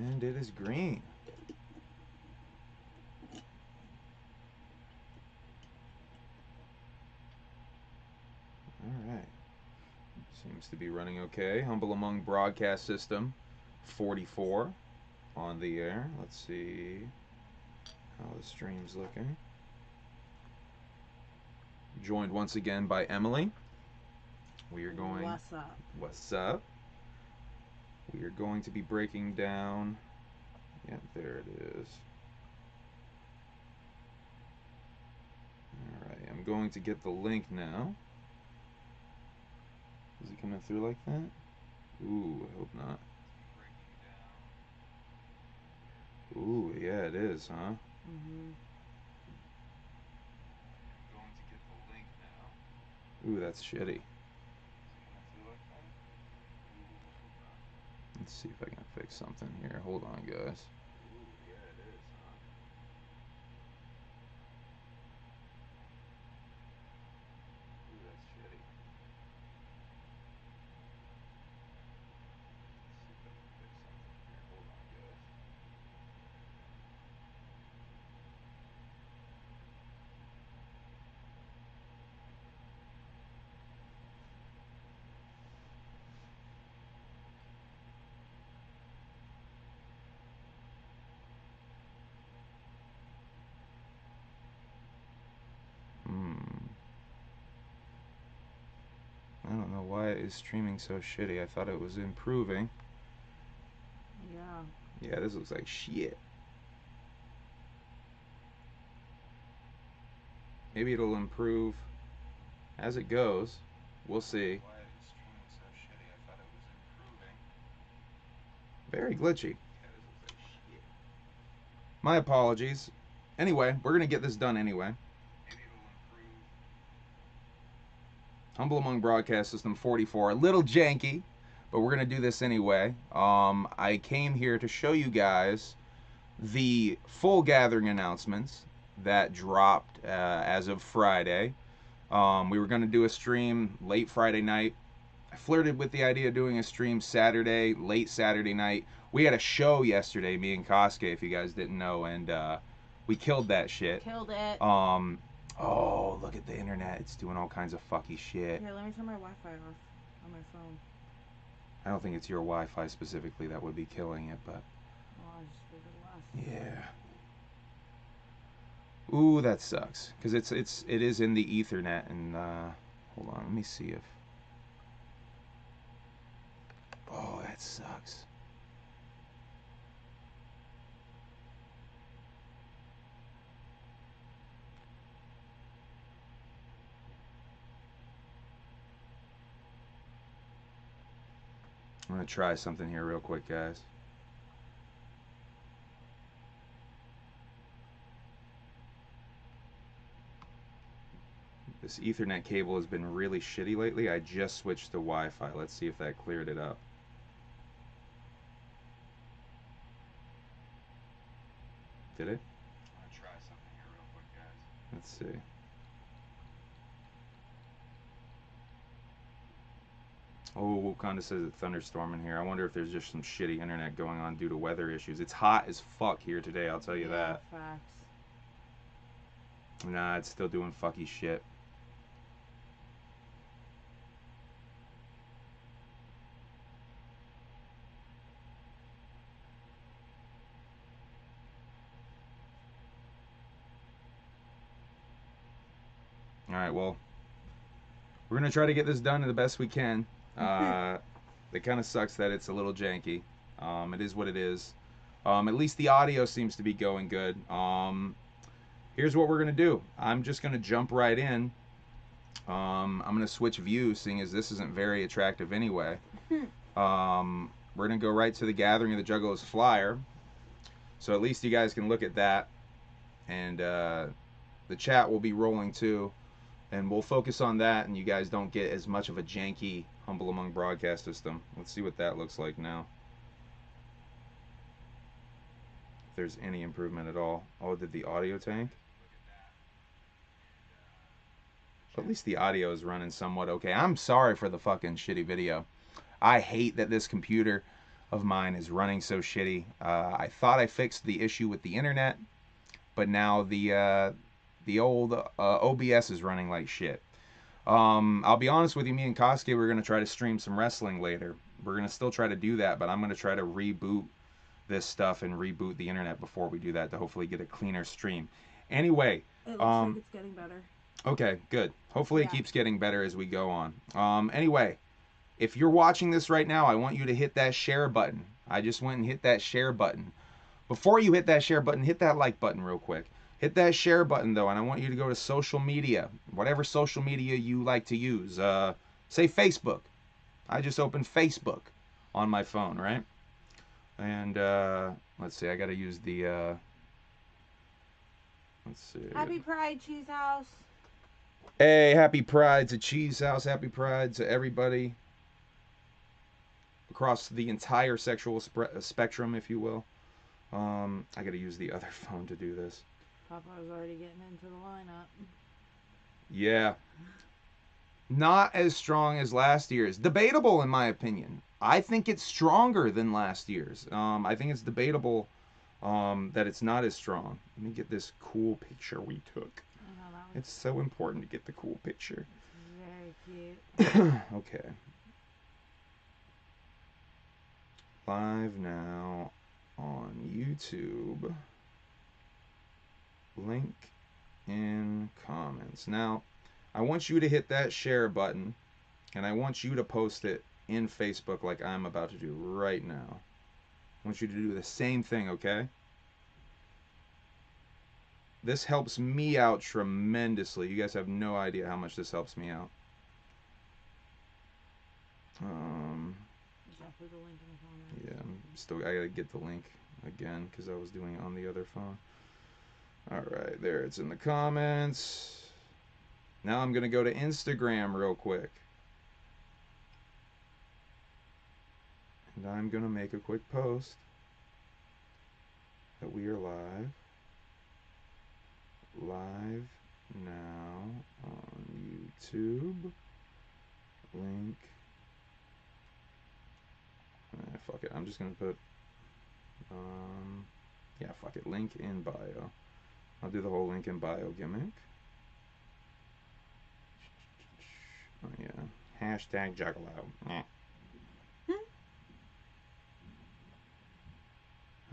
And it is green. Alright. Seems to be running okay. Humble Among broadcast system 44 on the air. Let's see how the stream's looking. Joined once again by Emily. We are going... What's up? What's up? We are going to be breaking down... Yep, there it is. Alright, I'm going to get the link now. Is it coming through like that? Ooh, I hope not. Ooh, yeah, it is, huh? Mm-hmm. Going to get the link now. Ooh, that's shitty. Let's see if I can fix something here. Hold on, guys. Ooh, yeah, it is, huh? Ooh, that's shitty. I don't know why it is streaming so shitty. I thought it was improving. Yeah. Yeah, this looks like shit. Maybe it'll improve as it goes. We'll see. Why it is streaming so shitty. I thought it was improving. Very glitchy. Yeah, this looks like shit. My apologies. Anyway, we're gonna get this done anyway. Maybe it'll improve. Humble Among broadcast system 44. A little janky, but we're gonna do this anyway. I came here to show you guys the full gathering announcements that dropped as of Friday. We were going to do a stream late Friday night. I flirted with the idea of doing a stream Saturday, late Saturday night. We had a show yesterday, me and Kasuke, if you guys didn't know, and we killed that shit. Killed it. Oh, look at the internet. It's doing all kinds of fucky shit. Here, let me turn my Wi-Fi off on my phone. I don't think it's your Wi-Fi specifically that would be killing it, but... Oh, I just figured it was. Yeah. Ooh, that sucks. Because it is in the Ethernet, and hold on, let me see if... Oh, that sucks. I'm gonna try something here real quick, guys. This Ethernet cable has been really shitty lately. I just switched to Wi-Fi. Let's see if that cleared it up. Did it? I'm gonna try something here real quick, guys. Let's see. Oh, Wakanda says it's thunderstorming here. I wonder if there's just some shitty internet going on due to weather issues. It's hot as fuck here today, I'll tell you that. Facts. Nah, it's still doing fucky shit. Alright, well, we're going to try to get this done the best we can. It kind of sucks that it's a little janky. It is what it is. At least the audio seems to be going good. Here's what we're going to do. I'm just going to jump right in. I'm going to switch views, seeing as this isn't very attractive anyway. We're going to go right to the Gathering of the Juggalos flyer. So at least you guys can look at that. And the chat will be rolling too. And we'll focus on that, and you guys don't get as much of a janky Humble Among broadcast system. Let's see what that looks like now. If there's any improvement at all. Oh, did the audio tank? But at least the audio is running somewhat okay. I'm sorry for the fucking shitty video. I hate that this computer of mine is running so shitty. I thought I fixed the issue with the internet, but now the old OBS is running like shit. I'll be honest with you, me and Kasuke, we're gonna try to stream some wrestling later. We're gonna still try to do that, but I'm gonna try to reboot this stuff and reboot the internet before we do that to hopefully get a cleaner stream. Anyway, It looks like it's getting better. okay, good. Hopefully it keeps getting better as we go on. Anyway, if you're watching this right now, I want you to hit that share button. I just went and hit that share button. Before you hit that share button, hit that like button real quick. Hit that share button though, and I want you to go to social media, whatever social media you like to use. Say Facebook. I just opened Facebook on my phone, right? And let's see, I gotta use the let's see. Happy Pride, Cheese House. Hey, happy Pride to Cheese House. Happy Pride to everybody across the entire sexual spectrum, if you will. I gotta use the other phone to do this. Papa's already getting into the lineup. Yeah. Not as strong as last year's. Debatable in my opinion. I think it's stronger than last year's. I think it's debatable that it's not as strong. Let me get this cool picture we took. It's so important to get the cool picture. Very cute. Okay. Live now on YouTube. Link in comments. Now, I want you to hit that share button, and I want you to post it in Facebook like I'm about to do right now. I want you to do the same thing, okay? This helps me out tremendously. You guys have no idea how much this helps me out. Yeah, I gotta get the link again because I was doing it on the other phone. Alright, there it's in the comments. Now I'm gonna go to Instagram real quick. And I'm gonna make a quick post that we are live. Live now on YouTube. Link. Fuck it. I'm just gonna put yeah, fuck it. Link in bio. I'll do the whole link in bio gimmick. Oh yeah. Hashtag Juggalo.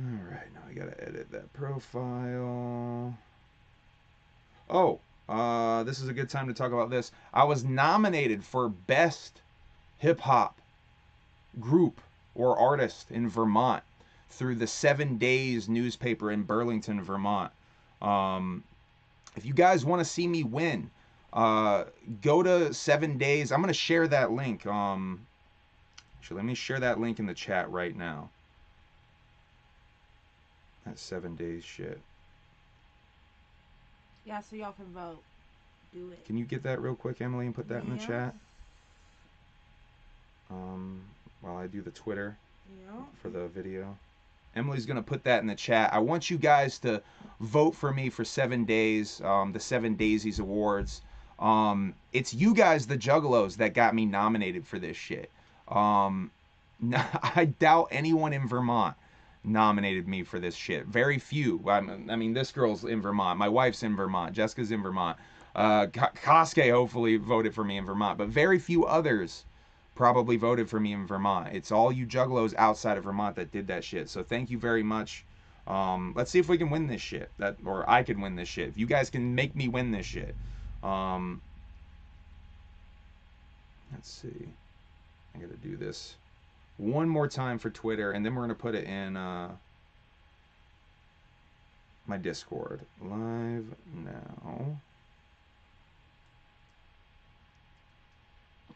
Alright, now I gotta edit that profile. Oh, this is a good time to talk about this. I was nominated for Best Hip Hop Group or Artist in Vermont through the 7 Days newspaper in Burlington, Vermont. If you guys want to see me win, go to 7 Days. I'm going to share that link. Actually, let me share that link in the chat right now. That 7 Days shit. Yeah, so y'all can vote. Do it. Can you get that real quick, Emily, and put that in the chat? While I do the Twitter for the video. Emily's going to put that in the chat. I want you guys to vote for me for 7 Days, the 7 Daisies Awards. It's you guys, the Juggalos, that got me nominated for this shit. I doubt anyone in Vermont nominated me for this shit. Very few. I mean, this girl's in Vermont. My wife's in Vermont. Jessica's in Vermont. Kasuke hopefully voted for me in Vermont. But very few others probably voted for me in Vermont. It's all you Juggalos outside of Vermont that did that shit. So thank you very much. Let's see if we can win this shit. Or I can win this shit. If you guys can make me win this shit. Let's see. I gotta do this one more time for Twitter, and then we're gonna put it in my Discord. Live now.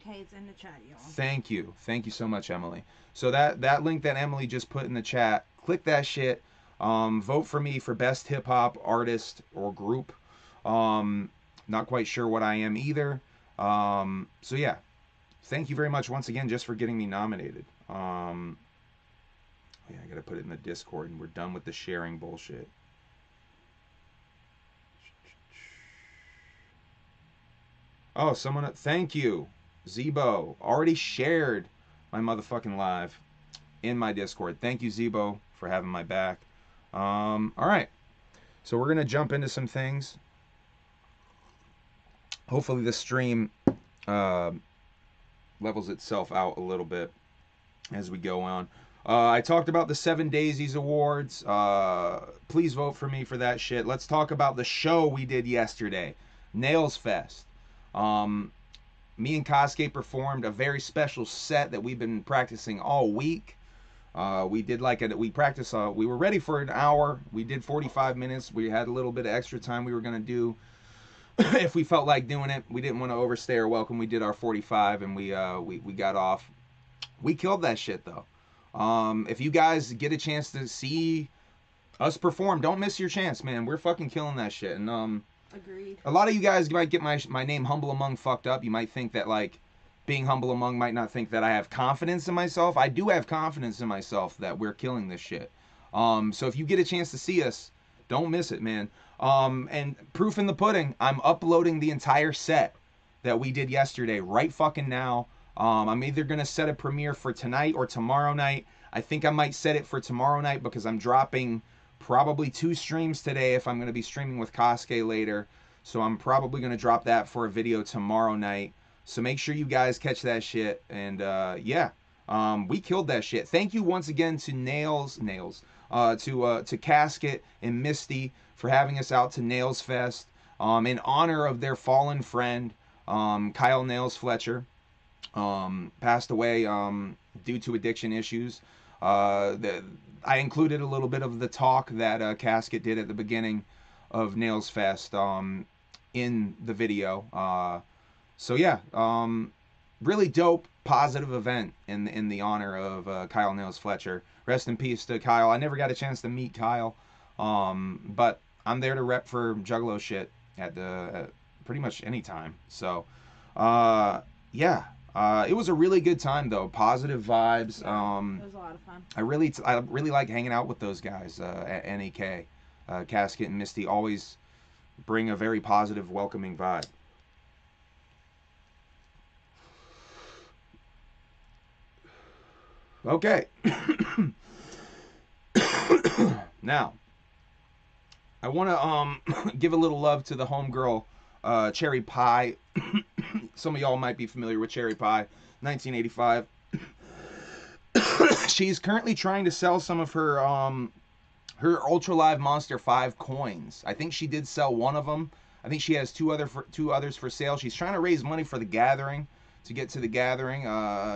Okay, it's in the chat, y'all. Thank you. Thank you so much, Emily. So that link that Emily just put in the chat, click that shit. Vote for me for Best Hip Hop Artist or Group. Not quite sure what I am either. So yeah, thank you very much once again just for getting me nominated. Yeah, I gotta put it in the Discord, and we're done with the sharing bullshit. Oh, someone, thank you. Zebo already shared my motherfucking live. in my Discord. Thank you, Zebo, for having my back. All right. So we're going to jump into some things. Hopefully the stream levels itself out a little bit as we go on. I talked about the 7 Daisies Awards. Please vote for me for that shit. Let's talk about the show we did yesterday, Nailzfest. Me and Kasuke performed a very special set that we've been practicing all week. We did we practiced, we were ready for an hour. We did 45 minutes. We had a little bit of extra time we were going to do if we felt like doing it. We didn't want to overstay our welcome. We did our 45 and we got off. We killed that shit though. If you guys get a chance to see us perform, don't miss your chance, man. We're fucking killing that shit. And Agreed. a lot of you guys might get my name Humble Among fucked up. You might think that like being Humble Among might not think that I have confidence in myself. I do have confidence in myself that we're killing this shit. So if you get a chance to see us, don't miss it, man. And proof in the pudding, I'm uploading the entire set that we did yesterday right fucking now. I'm either going to set a premiere for tonight or tomorrow night. I think I might set it for tomorrow night because I'm dropping probably 2 streams today if I'm going to be streaming with Kasuke later. So I'm probably going to drop that for a video tomorrow night. So make sure you guys catch that shit. And yeah, we killed that shit. Thank you once again to to Casket and Misty for having us out to Nailzfest in honor of their fallen friend, Kyle Nails Fletcher. Passed away due to addiction issues. I included a little bit of the talk that Casket did at the beginning of Nailzfest in the video. So yeah, really dope, positive event in the honor of Kyle Nails Fletcher. Rest in peace to Kyle. I never got a chance to meet Kyle, but I'm there to rep for Juggalo shit at pretty much any time. So yeah. It was a really good time though. Positive vibes. Yeah, it was a lot of fun. I really like hanging out with those guys at NEK. Casket and Misty always bring a very positive, welcoming vibe. Okay. Now, I want to give a little love to the homegirl, Cherry Pie. Some of y'all might be familiar with Cherry Pie, 1985. She's currently trying to sell some of her Ultra Live Monster 5 coins. I think she did sell one of them. I think she has two others for sale. She's trying to raise money for the gathering. To get to the gathering,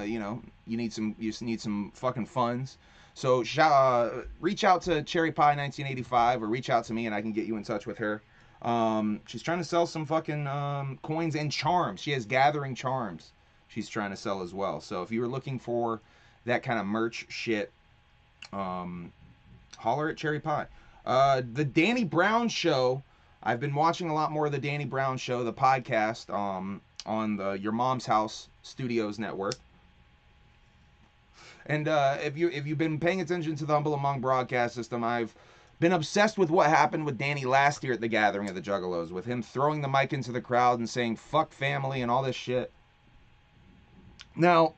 you know, you need some fucking funds. So reach out to Cherry Pie 1985 or reach out to me and I can get you in touch with her. She's trying to sell some fucking coins and charms. She has gathering charms she's trying to sell as well. So if you were looking for that kind of merch shit, holler at Cherry Pie. The Danny Brown Show. I've been watching a lot more of the Danny Brown Show, the podcast, on the Your Mom's House Studios network. And if you've been paying attention to the Humble Among broadcast system, I've been obsessed with what happened with Danny last year at the gathering of the Juggalos, with him throwing the mic into the crowd and saying fuck family and all this shit. Now,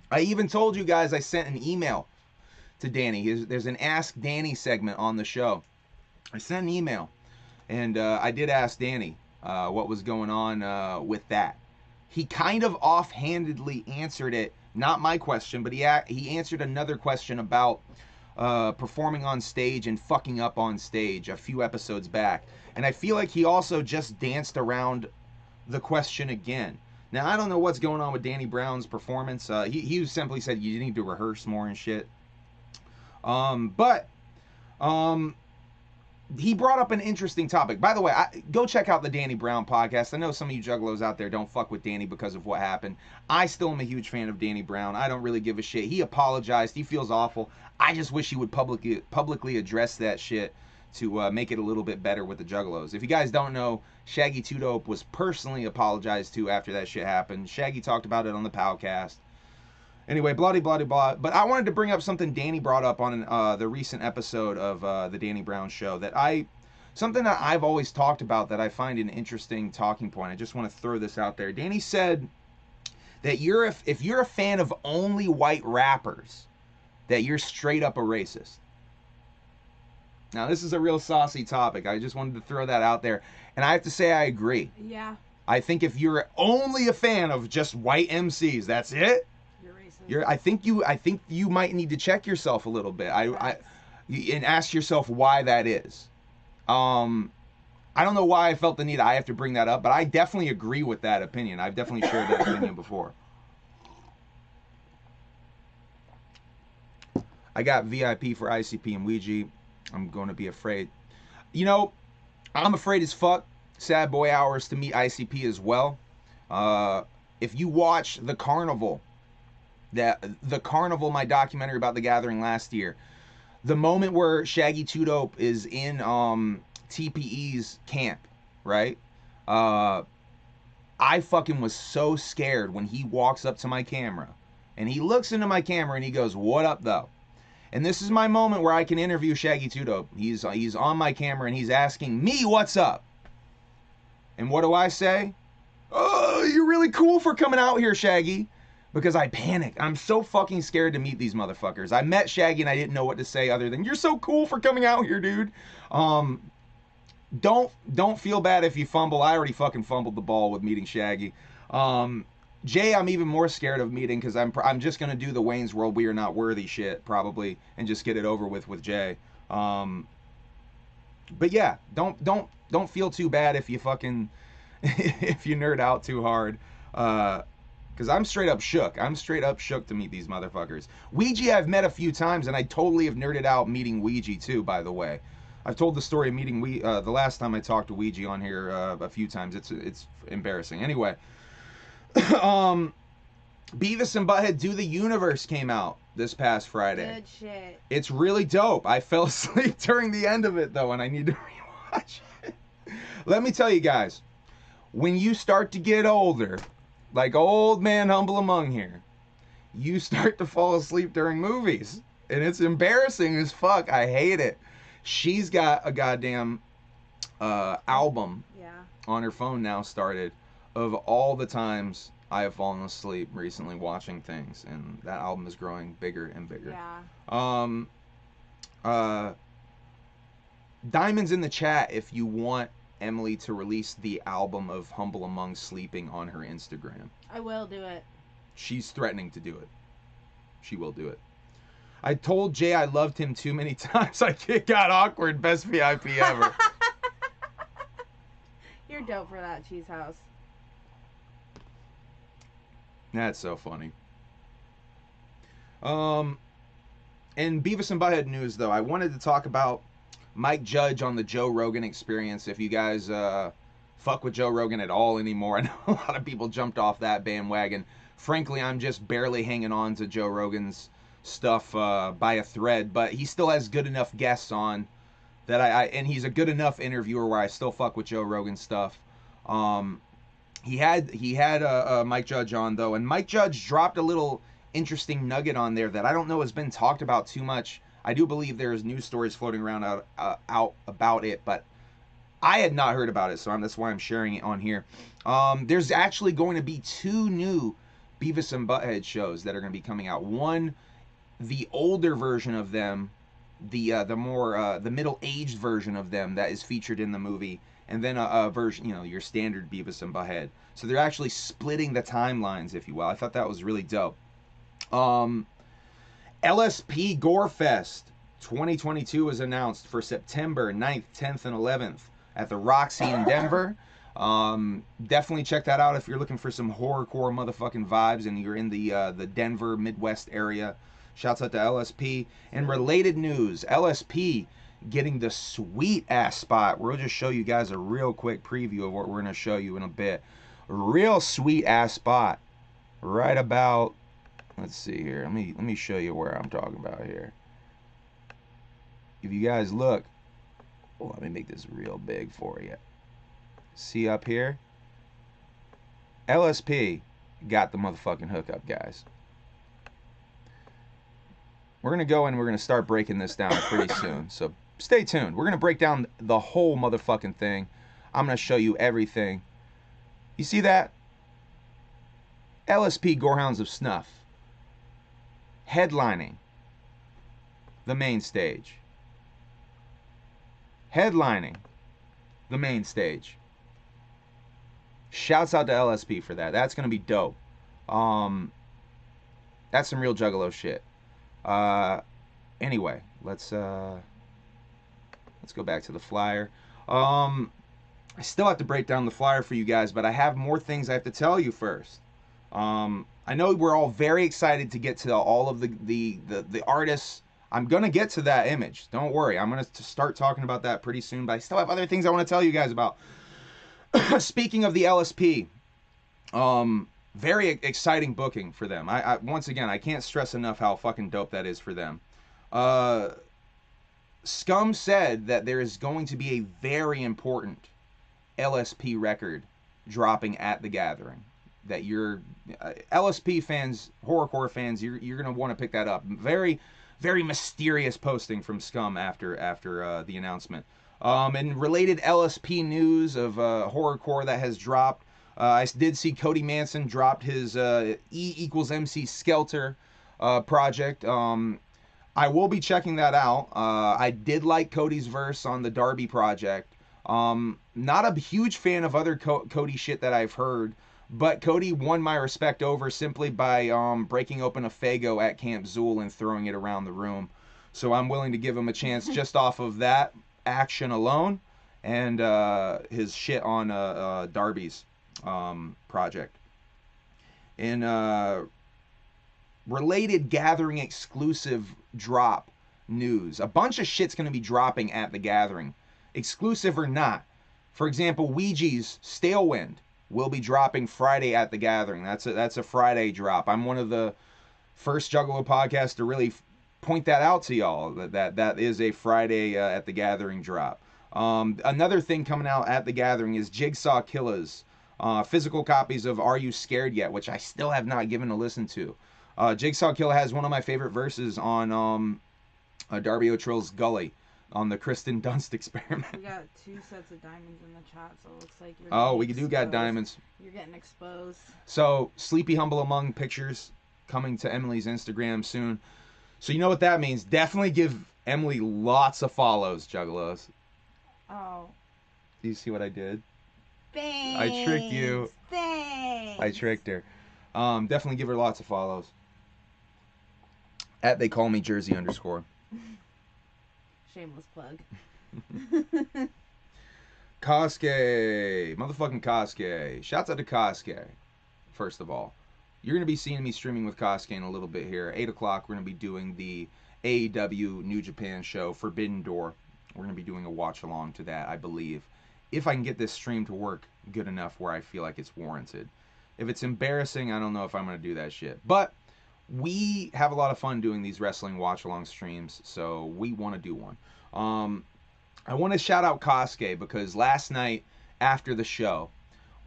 I even told you guys I sent an email to Danny. There's an Ask Danny segment on the show. I sent an email, and I did ask Danny what was going on with that. He kind of offhandedly answered it, not my question, but he answered another question about performing on stage and fucking up on stage a few episodes back. And I feel like he also just danced around the question again. Now, I don't know what's going on with Danny Brown's performance. He simply said you need to rehearse more and shit. But he brought up an interesting topic. By the way, go check out the Danny Brown podcast. I know some of you Juggalos out there don't fuck with Danny because of what happened. I still am a huge fan of Danny Brown. I don't really give a shit. He apologized. He feels awful. I just wish he would publicly address that shit to make it a little bit better with the Juggalos. If you guys don't know, Shaggy 2 Dope was personally apologized to after that shit happened. Shaggy talked about it on the Powcast. Anyway, blah, blah, blah, blah. But I wanted to bring up something Danny brought up on the recent episode of the Danny Brown Show something that I've always talked about that I find an interesting talking point. I just want to throw this out there. Danny said that if you're a fan of only white rappers, that you're straight up a racist. Now, this is a real saucy topic. I just wanted to throw that out there. And I have to say I agree. Yeah. I think if you're only a fan of just white MCs, that's it. You're racist. I think you might need to check yourself a little bit. And ask yourself why that is. I don't know why I felt the need I have to bring that up, but I definitely agree with that opinion. I've definitely shared that opinion before. I got VIP for ICP and Ouija. I'm going to be afraid. You know, I'm afraid as fuck. Sad boy hours to meet ICP as well. If you watch The Carnival, my documentary about the gathering last year, the moment where Shaggy 2 Dope is in TPE's camp, right? I fucking was so scared when he walks up to my camera and he looks into my camera and he goes, "What up, though?" And this is my moment where I can interview Shaggy 2 Dope. He's on my camera and he's asking me what's up. And what do I say? "Oh, you're really cool for coming out here, Shaggy." Because I panic. I'm so fucking scared to meet these motherfuckers. I met Shaggy and I didn't know what to say other than, "You're so cool for coming out here, dude." Don't feel bad if you fumble. I already fucking fumbled the ball with meeting Shaggy. Jay, I'm even more scared of meeting because I'm just gonna do the Wayne's World "We Are Not Worthy" shit probably and just get it over with Jay. But yeah, don't feel too bad if you fucking if you nerd out too hard. Because I'm straight up shook. I'm straight up shook to meet these motherfuckers. Ouija I've met a few times, and I totally have nerded out meeting Ouija too, by the way. I've told the story of meeting the last time I talked to Ouija on here a few times. It's embarrassing. Anyway, Beavis and Butthead Do the Universe came out this past Friday. Good shit. It's really dope. I fell asleep during the end of it, though, and I need to rewatch it. Let me tell you guys, when you start to get older, like old man Humble Among here, you start to fall asleep during movies. And it's embarrassing as fuck. I hate it. She's got a goddamn album on her phone now started of all the times I have fallen asleep recently watching things. And that album is growing bigger and bigger. Yeah. Diamonds in the chat if you want Emily to release the album of Humble Among sleeping on her Instagram. I will do it. She's threatening to do it. She will do it. I told Jay I loved him too many times. It got awkward. Best VIP ever. You're dope for that, Cheese House. That's so funny. In Beavis and Butthead news, though, I wanted to talk about Mike Judge on the Joe Rogan Experience. If you guys fuck with Joe Rogan at all anymore, I know a lot of people jumped off that bandwagon. Frankly, I'm just barely hanging on to Joe Rogan's stuff by a thread, but he still has good enough guests on that and he's a good enough interviewer where I still fuck with Joe Rogan stuff. He had Mike Judge on, though, and Mike Judge dropped a little interesting nugget on there that I don't know has been talked about too much. I do believe there's news stories floating around out about it, but I had not heard about it, so that's why I'm sharing it on here. There's actually going to be 2 new Beavis and Butthead shows that are going to be coming out. One, the older version of them, the more the middle-aged version of them that is featured in the movie, and then a version, your standard Beavis and Butthead. So they're actually splitting the timelines, if you will. I thought that was really dope. LSP Gorefest 2022 is announced for September 9th, 10th, and 11th at the Roxy in Denver. Definitely check that out if you're looking for some horrorcore motherfucking vibes and you're in the Denver Midwest area. Shouts out to LSP. And related news, LSP getting the sweet ass spot. We'll just show you guys a real quick preview of what we're gonna show you in a bit. Real sweet ass spot. Right about, let's see here. Let me show you where I'm talking about here. If you guys look, let me make this real big for you. See up here? LSP got the motherfucking hookup, guys. We're gonna go and we're gonna start breaking this down pretty soon. So stay tuned. We're gonna break down the whole motherfucking thing. I'm gonna show you everything. You see that? LSP Gorehounds of Snuff headlining the main stage. Headlining the main stage. Shouts out to LSP for that. That's going to be dope. That's some real Juggalo shit. Anyway, let's go back to the flyer. I still have to break down the flyer for you guys, but I have more things I have to tell you first. I know we're all very excited to get to all of the artists. I'm going to get to that image. Don't worry. I'm going to start talking about that pretty soon, but I still have other things I want to tell you guys about. Speaking of the LSP, very exciting booking for them. I once again, I can't stress enough how fucking dope that is for them. Scum said that there is going to be a very important LSP record dropping at the gathering. That you're LSP fans, horrorcore fans, you're gonna want to pick that up. Very, very mysterious posting from Scum after the announcement. And related LSP news of horrorcore that has dropped. I did see Cody Manson dropped his E=MC Skelter project. I will be checking that out. I did like Cody's verse on the Darby project. Not a huge fan of other Cody shit that I've heard, but Cody won my respect over simply by breaking open a Faygo at Camp Zool and throwing it around the room. So I'm willing to give him a chance just off of that action alone and his shit on Darby's project. In related gathering exclusive drop news, a bunch of shit's going to be dropping at the gathering, exclusive or not. For example, Ouija's Stalewind will be dropping Friday at the gathering. That's a Friday drop. I'm one of the first Juggalo podcasts to really point that out to y'all, that is a Friday at the gathering drop. Another thing coming out at the gathering is Jigsaw Killa's physical copies of Are You Scared Yet, which I still have not given a listen to. Jigsaw Killa has one of my favorite verses on Darby O'Trill's Gully on the Kristen Dunst experiment. We got 2 sets of diamonds in the chat, so it looks like you're we do got diamonds. You're getting exposed. So, Sleepy Humble Among pictures coming to Emily's Instagram soon. So you know what that means. Definitely give Emily lots of follows, Juggalos. Oh. Do you see what I did? Thanks. I tricked you. Thanks. I tricked her. Definitely give her lots of follows. At they call me Jersey _. Shameless plug. Kasuke. Motherfucking Kasuke. Shouts out to Kasuke. First of all. You're going to be seeing me streaming with Kasuke in a little bit here. 8 o'clock, we're going to be doing the AEW New Japan show, Forbidden Door. We're going to be doing a watch-along to that, I believe. If I can get this stream to work good enough where I feel like it's warranted. If it's embarrassing, I don't know if I'm going to do that shit. But we have a lot of fun doing these wrestling watch-along streams, so we want to do one. I want to shout out Kasuke because last night after the show,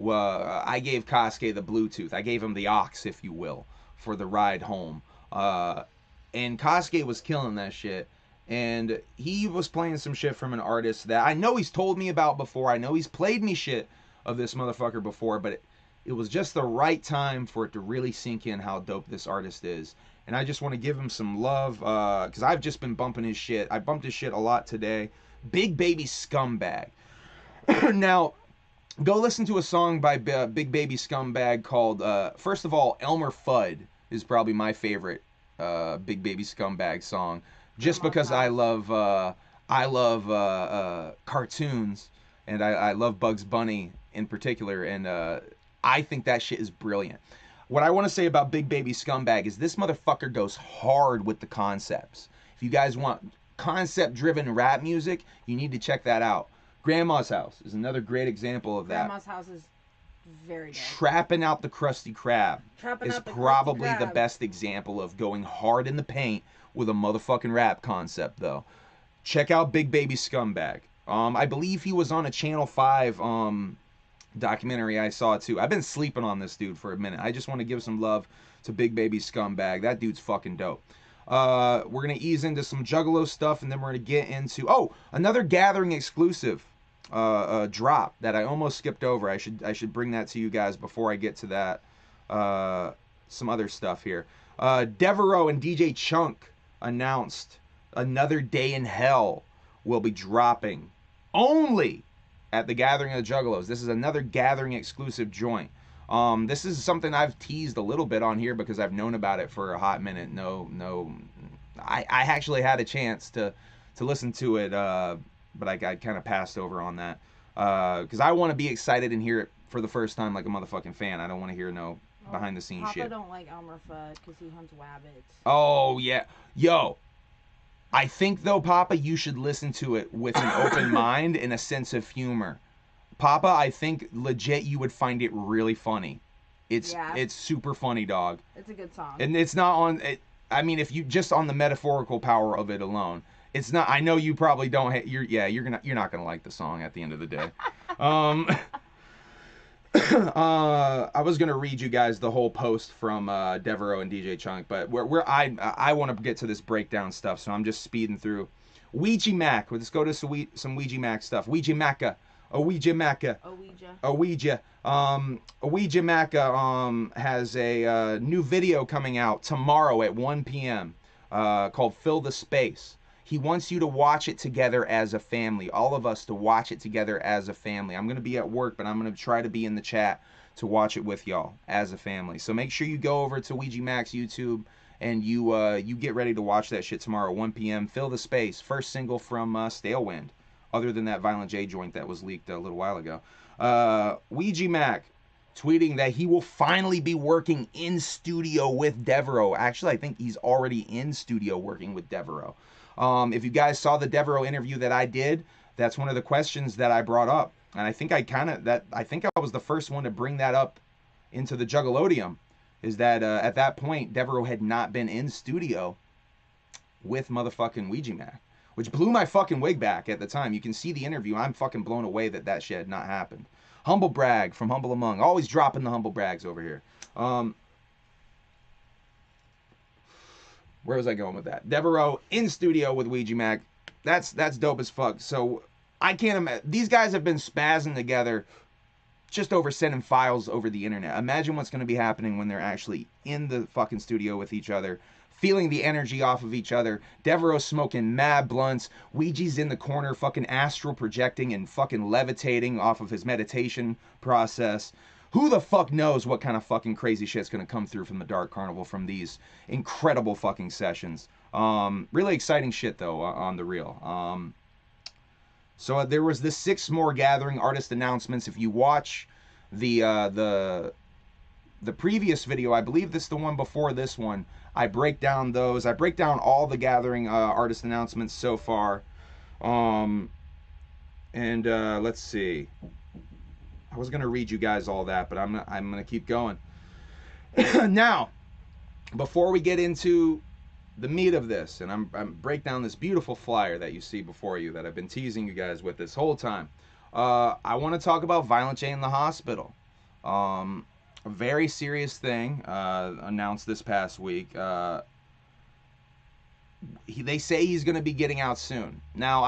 I gave Kasuke the Bluetooth. I gave him the aux, if you will, for the ride home. And Kasuke was killing that shit. And he was playing some shit from an artist that I know he's told me about before. I know he's played me shit of this motherfucker before, but it was just the right time for it to really sink in how dope this artist is. And I just want to give him some love, because I've just been bumping his shit. I bumped his shit a lot today. Big Baby Scumbag. Now, go listen to a song by Big Baby Scumbag called, first of all, Elmer Fudd is probably my favorite Big Baby Scumbag song. Just because I love cartoons, and I love Bugs Bunny in particular, and I think that shit is brilliant. What I want to say about Big Baby Scumbag is this motherfucker goes hard with the concepts. If you guys want concept-driven rap music, you need to check that out. Grandma's House is another great example of that. Grandma's House is very good. Trapping Out the Krusty Krab is probably the best example of going hard in the paint with a motherfucking rap concept, though. Check out Big Baby Scumbag. I believe he was on a Channel 5 documentary I saw, too. I've been sleeping on this dude for a minute. I just want to give some love to Big Baby Scumbag. That dude's fucking dope. We're going to ease into some Juggalo stuff, and then we're going to get into... Oh, another Gathering exclusive drop that I almost skipped over. I should bring that to you guys before I get to that. Some other stuff here. Devereaux and DJ Chunk announced Another Day in Hell will be dropping only at the Gathering of the Juggalos. This is another Gathering exclusive joint. This is something I've teased a little bit on here because I've known about it for a hot minute. I actually had a chance to listen to it, but I kind of passed over on that because I want to be excited and hear it for the first time like a motherfucking fan. I don't want to hear no behind the scenes shit. Papa don't like Elmer Fudd because he hunts wabbits. Oh yeah, yo. I think though, Papa, you should listen to it with an open mind and a sense of humor. Papa, I think legit you would find it really funny. It's super funny, dog. It's a good song. And it's not on it, I mean, if you just on the metaphorical power of it alone. It's not, I know you probably don't you're not going to like the song at the end of the day. I was gonna read you guys the whole post from Devereaux and DJ Chunk, but I want to get to this breakdown stuff, so I'm just speeding through. Ouija Macc. Let's go to some Ouija Macc stuff. Ouija Macca. Ouija Macca. Ouija. Ouija Macca has a new video coming out tomorrow at 1 p.m. Called Fill the Space. He wants you to watch it together as a family. All of us to watch it together as a family. I'm going to be at work, but I'm going to try to be in the chat to watch it with y'all as a family. So make sure you go over to Ouija Macc's YouTube and you get ready to watch that shit tomorrow, 1 p.m. Fill the Space. First single from Stalewind, other than that Violent J joint that was leaked a little while ago. Ouija Macc tweeting that he will finally be working in studio with Devereaux. Actually, I think he's already in studio working with Devereaux. If you guys saw the Devereaux interview that I did, that's one of the questions that I brought up. And I think I was the first one to bring that up into the Juggalodium, is that at that point, Devereaux had not been in studio with motherfucking Ouija Macc, which blew my fucking wig back at the time. You can see the interview. I'm fucking blown away that shit had not happened. Humble brag from Humble Among. Always dropping the humble brags over here. Where was I going with that? Devereaux in studio with Ouija Macc. That's dope as fuck. So I can't imagine. These guys have been spazzing together just over sending files over the internet. Imagine what's going to be happening when they're actually in the fucking studio with each other, feeling the energy off of each other. Devereaux smoking mad blunts. Ouija's in the corner fucking astral projecting and fucking levitating off of his meditation process. Who the fuck knows what kind of fucking crazy shit's gonna come through from the Dark Carnival from these incredible fucking sessions. Really exciting shit though, on the real. So there was this 6 more Gathering artist announcements. If you watch the previous video, I believe this is the one before this one, I break down those. I break down all the Gathering artist announcements so far. Let's see. I was gonna read you guys all that, but I'm gonna keep going. Now, before we get into the meat of this, and I'm break down this beautiful flyer that you see before you that I've been teasing you guys with this whole time. I want to talk about Violent J in the hospital. A very serious thing announced this past week. They say he's gonna be getting out soon. Now,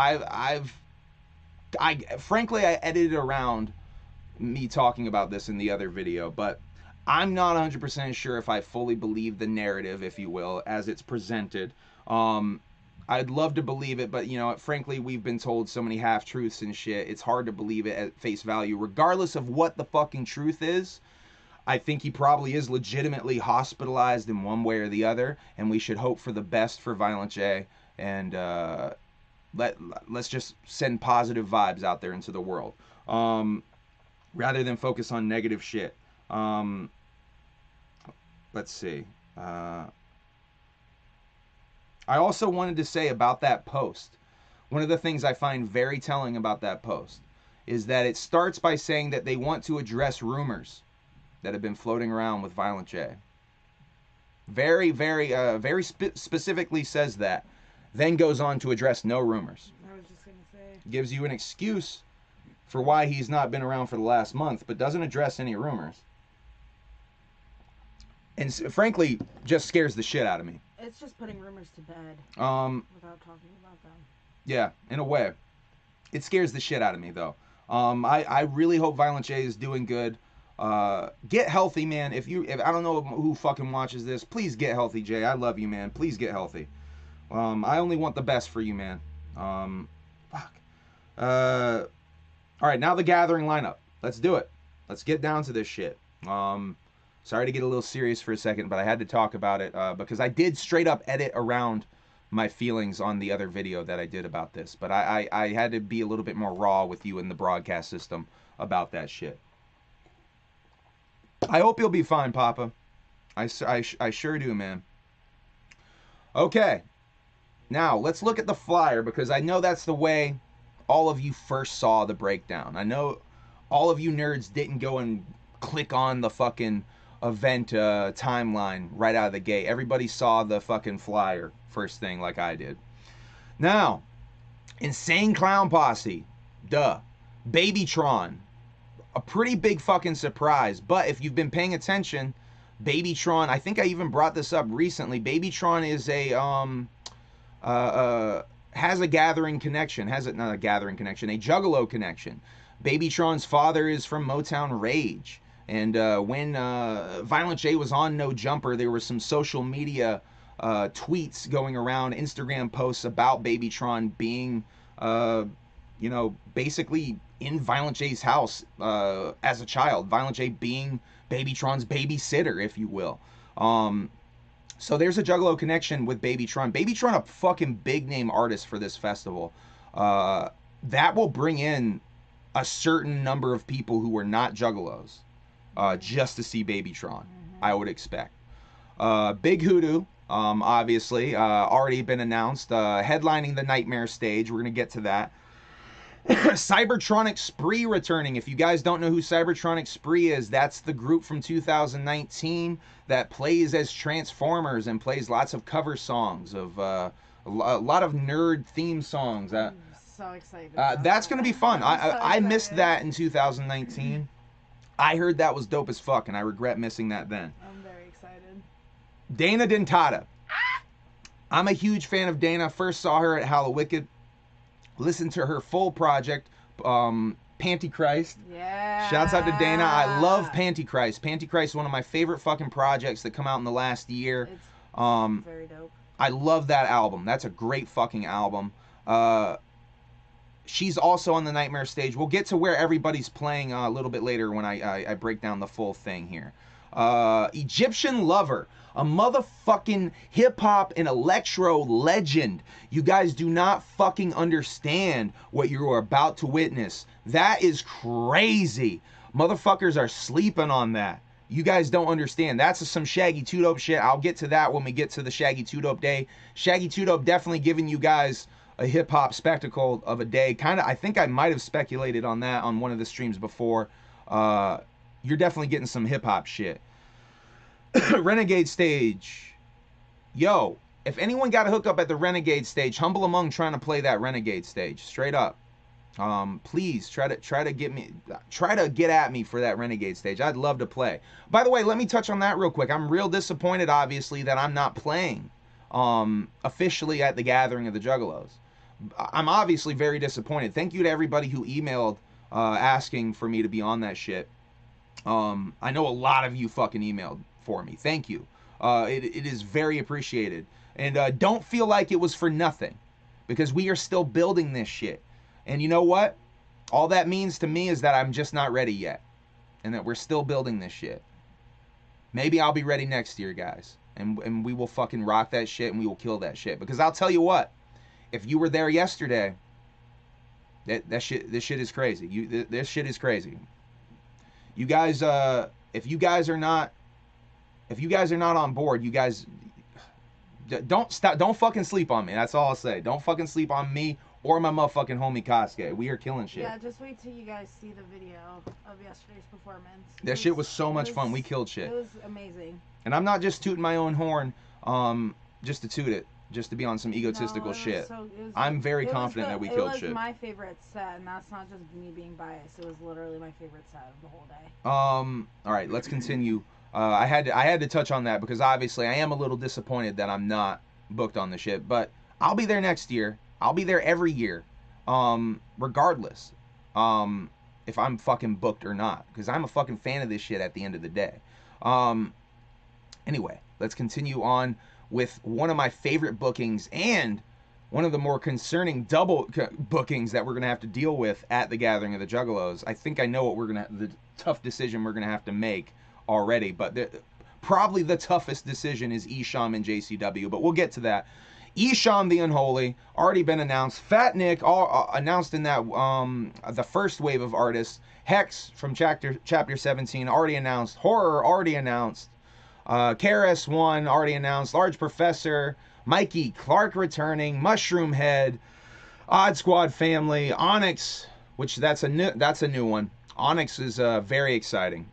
frankly, I edited around me talking about this in the other video, but I'm not 100% sure if I fully believe the narrative, if you will, as it's presented. I'd love to believe it, but you know, frankly, we've been told so many half-truths and shit, it's hard to believe it at face value. Regardless of what the fucking truth is, I think he probably is legitimately hospitalized in one way or the other, and we should hope for the best for Violent J, and let's just send positive vibes out there into the world. Rather than focus on negative shit. Let's see. I also wanted to say about that post, one of the things I find very telling about that post is that it starts by saying that they want to address rumors that have been floating around with Violent J. Very specifically says that. Then goes on to address no rumors. I was just going to say. Gives you an excuse for why he's not been around for the last month, but doesn't address any rumors. And frankly, just scares the shit out of me. It's just putting rumors to bed without talking about them. Yeah, in a way. It scares the shit out of me, though. I really hope Violent J is doing good. Get healthy, man. If I don't know who fucking watches this, please get healthy, Jay. I love you, man. Please get healthy. I only want the best for you, man. Fuck. All right, now the gathering lineup. Let's do it. Let's get down to this shit. Sorry to get a little serious for a second, but I had to talk about it because I did straight up edit around my feelings on the other video that I did about this. But I had to be a little bit more raw with you in the broadcast system about that shit. I hope you'll be fine, Papa. I sure do, man. Okay. Now, let's look at the flyer because I know that's the way all of you first saw the breakdown. I know all of you nerds didn't go and click on the fucking event timeline right out of the gate. Everybody saw the fucking flyer first thing like I did. Now, Insane Clown Posse. Duh. Babytron. A pretty big fucking surprise. But if you've been paying attention, Babytron, I think I even brought this up recently. Babytron is a has a gathering connection. Not a gathering connection, a Juggalo connection. Babytron's father is from Motown Rage. And when Violent J was on No Jumper, there were some social media tweets going around, Instagram posts about Babytron being, you know, basically in Violent J's house as a child. Violent J being Babytron's babysitter, if you will. So there's a Juggalo connection with Babytron. Babytron, a fucking big name artist for this festival. That will bring in a certain number of people who are not Juggalos just to see Babytron, I would expect. Big Hoodoo, obviously, already been announced. Headlining the Nightmare stage. We're going to get to that. Cybertronic Spree returning. If you guys don't know who Cybertronic Spree is, that's the group from 2019 that plays as Transformers and plays lots of cover songs of a lot of nerd theme songs. I'm so excited. That's going to be fun. I missed that in 2019. I heard that was dope as fuck, and I regret missing that then. I'm very excited. Dana Dentata. I'm a huge fan of Dana. First saw her at Hallowicked. Listened to her full project, Pantychrist. Yeah. Shouts out to Dana. I love Pantychrist. Pantychrist is one of my favorite fucking projects that come out in the last year. It's very dope. I love that album. That's a great fucking album. She's also on the Nightmare stage. We'll get to where everybody's playing a little bit later when I break down the full thing here. Egyptian Lover, a motherfucking hip-hop and electro legend. You guys do not fucking understand what you are about to witness. That is crazy. Motherfuckers are sleeping on that. You guys don't understand. That's some Shaggy 2 Dope shit. I'll get to that when we get to the Shaggy 2 Dope day. Shaggy 2 Dope definitely giving you guys a hip-hop spectacle of a day. Kind of, I think I might have speculated on that on one of the streams before. You're definitely getting some hip-hop shit. Renegade stage. Yo, if anyone got a hookup at the Renegade stage, Humble Among trying to play that Renegade stage. Straight up. Please try to get at me for that Renegade stage. I'd love to play. By the way, let me touch on that real quick. I'm real disappointed, obviously, that I'm not playing officially at the gathering of the Juggalos. I'm obviously very disappointed. Thank you to everybody who emailed asking for me to be on that shit. I know a lot of you fucking emailed for me. Thank you. It is very appreciated. And don't feel like it was for nothing, because we are still building this shit. And you know what? All that means to me is that I'm just not ready yet, and that we're still building this shit. Maybe I'll be ready next year, guys, and we will fucking rock that shit, and we will kill that shit. Because I'll tell you what, if you were there yesterday, this shit is crazy. This shit is crazy. You guys, if you guys are not on board, you guys don't fucking sleep on me. That's all I'll say. Don't fucking sleep on me or my motherfucking homie Kasuke. We are killing shit. Yeah, just wait till you guys see the video of yesterday's performance. That shit was so much fun. We killed shit. It was amazing. And I'm not just tooting my own horn, just to toot it, just to be on some egotistical shit. I'm very confident that we killed shit. It was my favorite set, and that's not just me being biased. It was literally my favorite set of the whole day. All right, let's continue. I had to touch on that because obviously I am a little disappointed that I'm not booked on the shit, but I'll be there next year. I'll be there every year, regardless, if I'm fucking booked or not, because I'm a fucking fan of this shit at the end of the day. Anyway, let's continue on with one of my favorite bookings and one of the more concerning double bookings that we're going to have to deal with at the Gathering of the Juggalos. I think I know what the tough decision we're going to have to make already, but probably the toughest decision is H.A.B.S and JCW, but we'll get to that. H.A.B the Unholy, already been announced. Fat Nick, announced in that the first wave of artists. Hex from chapter 17, already announced. Horror, already announced. KRS-One, already announced. Large Professor, Mikey Clark returning, Mushroom Head, Odd Squad Family, Onyx, which that's a new one. Onyx is very exciting.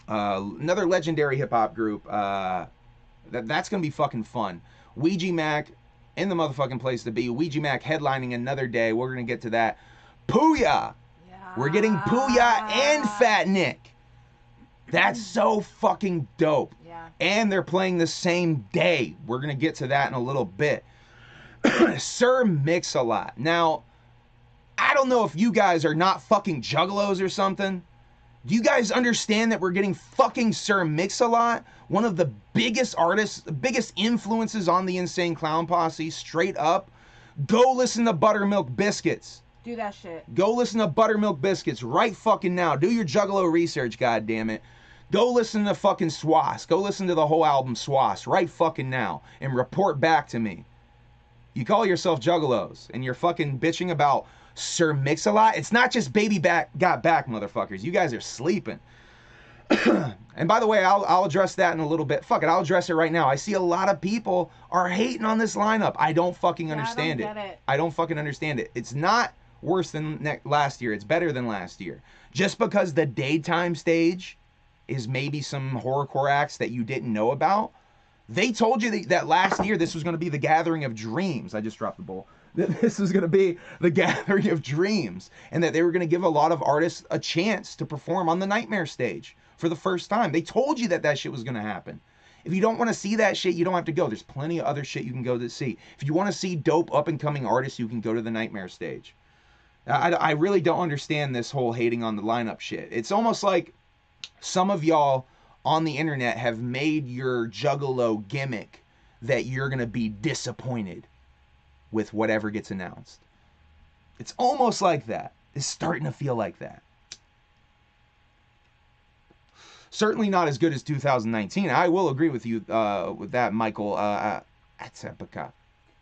Another legendary hip hop group. That's gonna be fucking fun. Ouija Macc in the motherfucking place to be. Ouija Macc headlining another day. We're gonna get to that. Puya. Yeah. We're getting Puya and Fat Nick. That's so fucking dope. Yeah. And they're playing the same day. We're going to get to that in a little bit. Sir Mix-a-Lot. Now, I don't know if you guys are not fucking juggalos or something. Do you guys understand that we're getting fucking Sir Mix-a-Lot? One of the biggest artists, the biggest influences on the Insane Clown Posse, straight up. Go listen to Buttermilk Biscuits. Do that shit. Go listen to Buttermilk Biscuits right fucking now. Do your Juggalo research, goddammit. Go listen to fucking Swass. Go listen to the whole album Swass right fucking now and report back to me. You call yourself Juggalos and you're fucking bitching about Sir Mix-a-Lot? It's not just Baby Got Back, motherfuckers. You guys are sleeping. And by the way, I'll address that in a little bit. Fuck it, I'll address it right now. I see a lot of people are hating on this lineup. I don't fucking understand it. I don't fucking understand it. It's not worse than last year. It's better than last year. Just because the daytime stage is maybe some horrorcore acts that you didn't know about. They told you that last year this was going to be the Gathering of Dreams. I just dropped the bowl. That this was going to be the Gathering of Dreams. And that they were going to give a lot of artists a chance to perform on the Nightmare stage for the first time. They told you that shit was going to happen. If you don't want to see that shit, you don't have to go. There's plenty of other shit you can go to see. If you want to see dope up-and-coming artists, you can go to the Nightmare stage. I really don't understand this whole hating on the lineup shit. It's almost like some of y'all on the internet have made your Juggalo gimmick that you're going to be disappointed with whatever gets announced. It's almost like that. It's starting to feel like that. Certainly not as good as 2019. I will agree with you with that, Michael. Atsepaka.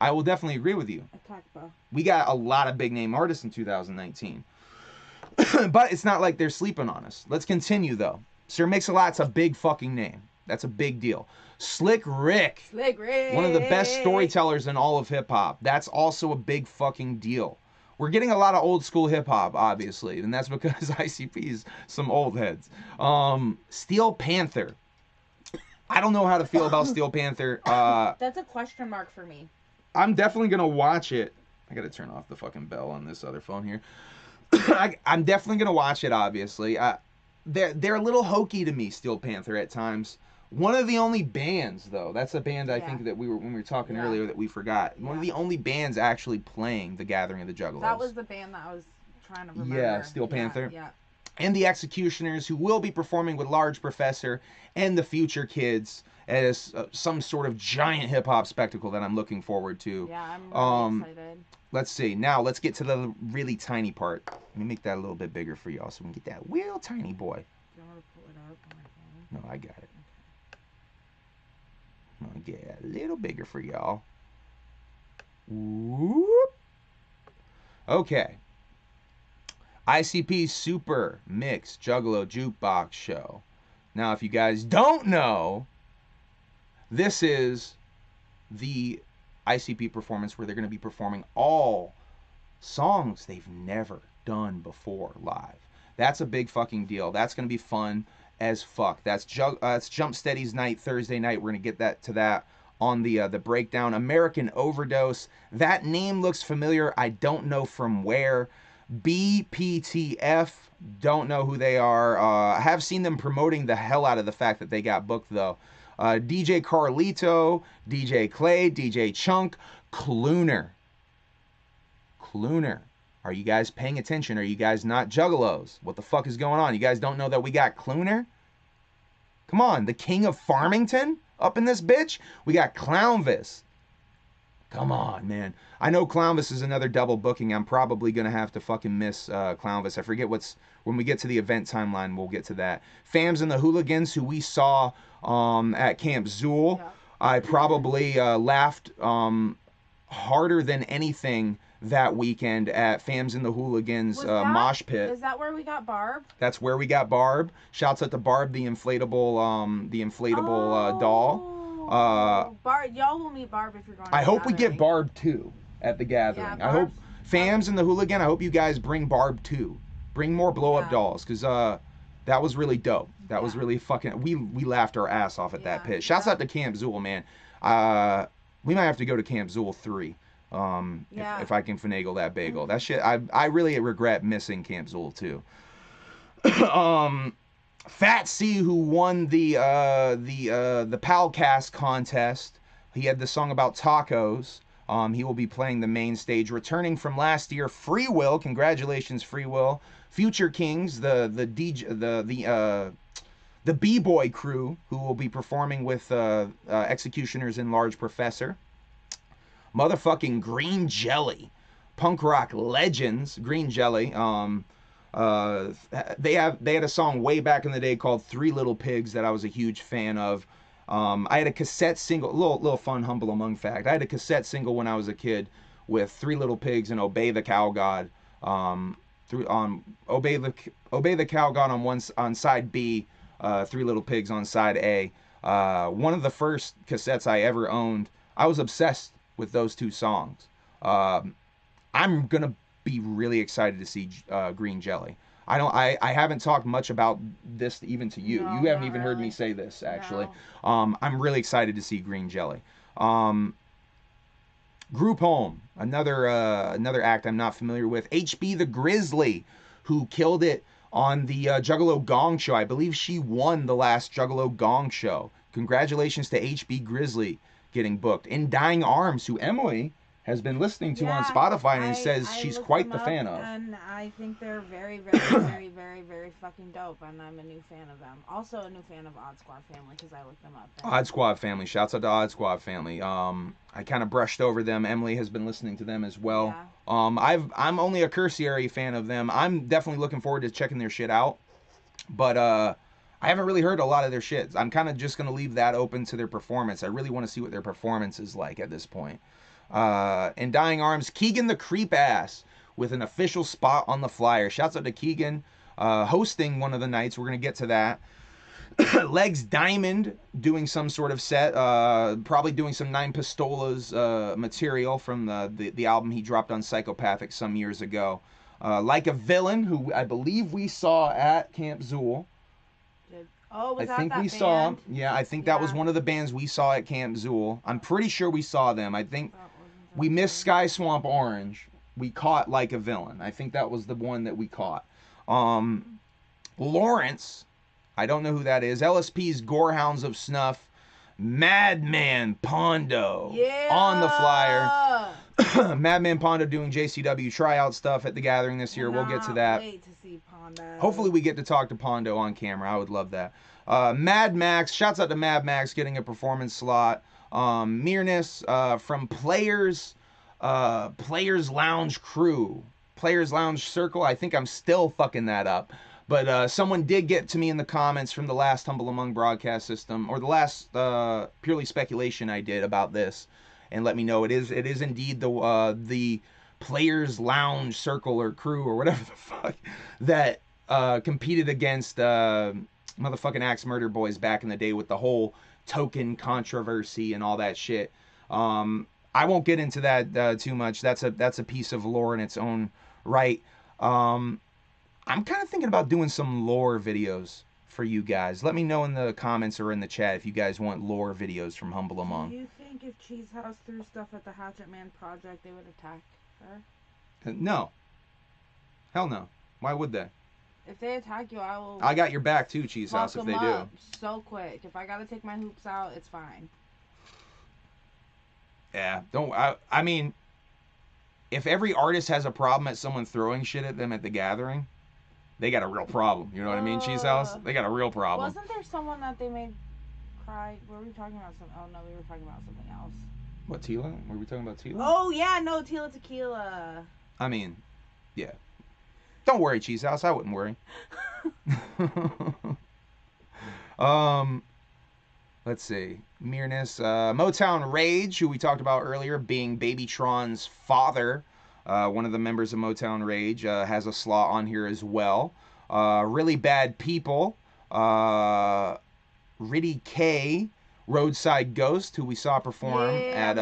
I will definitely agree with you. We got a lot of big name artists in 2019. But it's not like they're sleeping on us. Let's continue, though. Sir Mix-a-Lot's a big fucking name. That's a big deal. Slick Rick. Slick Rick. One of the best storytellers in all of hip-hop. That's also a big fucking deal. We're getting a lot of old school hip-hop, obviously. And that's because ICP's some old heads. Steel Panther. I don't know how to feel about Steel Panther. That's a question mark for me. I'm definitely going to watch it. I got to turn off the fucking bell on this other phone here. I'm definitely gonna watch it. Obviously, they're a little hokey to me, Steel Panther at times. One of the only bands, though, that's a band I think that when we were talking earlier that we forgot. One of the only bands actually playing the Gathering of the Juggalos. That was the band that I was trying to remember. Yeah, Steel Panther. Yeah. And the Executioners, who will be performing with Large Professor and the Future Kids as some sort of giant hip hop spectacle that I'm looking forward to. Yeah, I'm really excited. Let's see. Now, let's get to the really tiny part. Let me make that a little bit bigger for y'all so we can get that real tiny boy. Do you want to pull it up on my phone? No, I got it. I'm going to get it a little bigger for y'all. Whoop. Okay. ICP Super Mix Juggalo Jukebox Show. Now, if you guys don't know, this is the ICP performance where they're going to be performing all songs they've never done before live. That's a big fucking deal. That's going to be fun as fuck. That's Jump Steady's night, Thursday night. We're going to get to that on the breakdown. American Overdose. That name looks familiar. I don't know from where. BPTF. Don't know who they are. I have seen them promoting the hell out of the fact that they got booked, though. DJ Carlito, DJ Clay, DJ Chunk, Cluner. Are you guys paying attention? Are you guys not Juggalos? What the fuck is going on? You guys don't know that we got Cluner? Come on, the King of Farmington? up in this bitch. We got Clownvis. Come on, man. I know Clownvis is another double booking. I'm probably going to have to fucking miss Clownvis. I forget when we get to the event timeline, we'll get to that. Fams and the Hooligans, who we saw at Camp Zool. Yeah. I probably laughed harder than anything that weekend at Fams and the Hooligans mosh pit. Is that where we got Barb? That's where we got Barb. Shouts out to Barb, the inflatable doll. Barb, y'all will meet Barb if you're going to I hope we get Barb too at the gathering. Yeah, I hope Fams and the Hooligan, I hope you guys bring Barb too. Bring more blow-up dolls, because that was really dope. That was really fucking... We laughed our ass off at that pit. Shouts out to Camp Zool, man. We might have to go to Camp Zool 3 if I can finagle that bagel. That shit, I really regret missing Camp Zool too. Fat C, who won the Palcast contest. He had the song about tacos. He will be playing the main stage. Returning from last year, Free Will. Congratulations, Free Will. Future Kings, the B-Boy crew, who will be performing with Executioners and Large Professor. Motherfucking Green Jelly. Punk rock legends, Green Jelly. They had a song way back in the day called Three Little Pigs that I was a huge fan of. I had a cassette single, little fun Humble Among fact. I had a cassette single when I was a kid with Three Little Pigs and Obey the Cow God. Obey the Cow God on side B, Three Little Pigs on side A. One of the first cassettes I ever owned. I was obsessed with those two songs. I'm gonna be really excited to see Green Jelly. I haven't talked much about this even to you. No, you haven't even heard me say this, actually. No. I'm really excited to see Green Jelly. Group Home, another act I'm not familiar with. H.B. the Grizzly, who killed it on the Juggalo Gong Show. I believe she won the last Juggalo Gong Show. Congratulations to H.B. Grizzly getting booked. In Dying Arms, who Emily has been listening to on Spotify and says she's quite the fan of. And I think they're very, very, very, very, very fucking dope, and I'm a new fan of them. Also a new fan of Odd Squad Family, because I looked them up. Odd Squad Family. Shouts out to Odd Squad Family. I kind of brushed over them. Emily has been listening to them as well. Yeah. I'm only a cursory fan of them. I'm definitely looking forward to checking their shit out. But I haven't really heard a lot of their shit. I'm kind of just going to leave that open to their performance. I really want to see what their performance is like at this point. In Dying Arms, Keegan the Creep Ass with an official spot on the flyer. Shouts out to Keegan hosting one of the nights. We're going to get to that. Legs Diamond doing some sort of set, probably doing some Nine Pistolas material from the album he dropped on Psychopathic some years ago. Like a Villain, who I believe we saw at Camp Zool. Oh, was I think we saw. Yeah, I think that was one of the bands we saw at Camp Zool. I'm pretty sure we saw them. I think we missed Sky Swamp Orange. We caught Like a Villain. I think that was the one that we caught. Lawrence, I don't know who that is. LSP's Gorehounds of Snuff. Madman Pondo on the flyer. Madman Pondo doing JCW tryout stuff at the gathering this year. We'll get to that. Wait to see Pondo. Hopefully we get to talk to Pondo on camera. I would love that. Mad Max, shouts out to Mad Max getting a performance slot. Mearness from Players Lounge Crew. Players Lounge Circle. I think I'm still fucking that up. But someone did get to me in the comments from the last Humble Among broadcast system, or the last purely speculation I did about this, and let me know it is indeed the Players Lounge Circle or Crew or whatever the fuck that competed against motherfucking Axe Murder Boys back in the day with the whole token controversy and all that shit. I won't get into that too much. That's a piece of lore in its own right. I'm kind of thinking about doing some lore videos for you guys. Let me know in the comments or in the chat if you guys want lore videos from Humble Among. Do you think if Cheese House threw stuff at the Hatchet Man Project, they would attack her? No. Hell no. Why would they? If they attack you, I will... I got your back too, Cheese House, if they do. So quick. If I gotta take my hoops out, it's fine. Yeah. I mean, if every artist has a problem at someone throwing shit at them at the gathering, they got a real problem. You know what I mean, Cheese House? They got a real problem. Wasn't there someone that they made cry. Were we talking about something? Oh no, we were talking about something else. What, Tila? Were we talking about Tila? Oh yeah, no, Tila Tequila. I mean, yeah. Don't worry, Cheese House. I wouldn't worry. Let's see. Mearness. Motown Rage, who we talked about earlier, being Babytron's father. One of the members of Motown Rage has a slot on here as well. Really Bad People. Riddy K. Roadside Ghost, who we saw perform at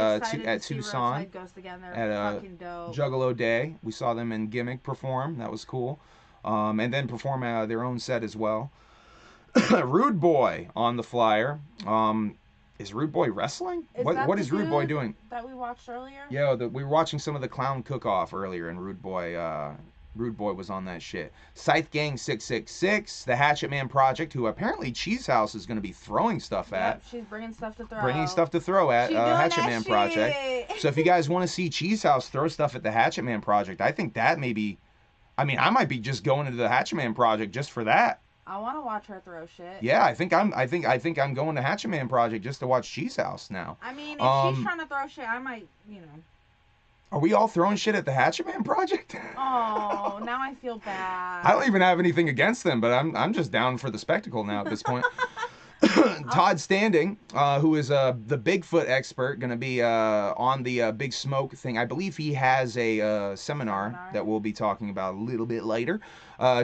Tucson Roadside Ghost again. They're at fucking dope. Juggalo Day. We saw them in Gimmick perform. That was cool. And then perform their own set as well. Rude Boy on the flyer. Is Rude Boy wrestling? What is Rude Boy doing? That we watched earlier? Yeah, we were watching some of the Clown Cook-Off earlier, and Rude Boy was on that shit. Scythe Gang 666, the Hatchet Man Project, who apparently Cheese House is going to be throwing stuff at. Yep, she's bringing stuff to throw. Hatchet Man Project. So if you guys want to see Cheese House throw stuff at the Hatchet Man Project, I think that maybe, I might be just going into the Hatchet Man Project just for that. I want to watch her throw shit. Yeah, I think I'm going to Hatchet Man Project just to watch Cheese House now. I mean, if she's trying to throw shit, I might, Are we all throwing shit at the Hatchet Man Project? Oh, now I feel bad. I don't even have anything against them, but I'm just down for the spectacle now at this point. Todd Standing, who is the Bigfoot expert, going to be on the Big Smoke thing. I believe he has a seminar that we'll be talking about a little bit later.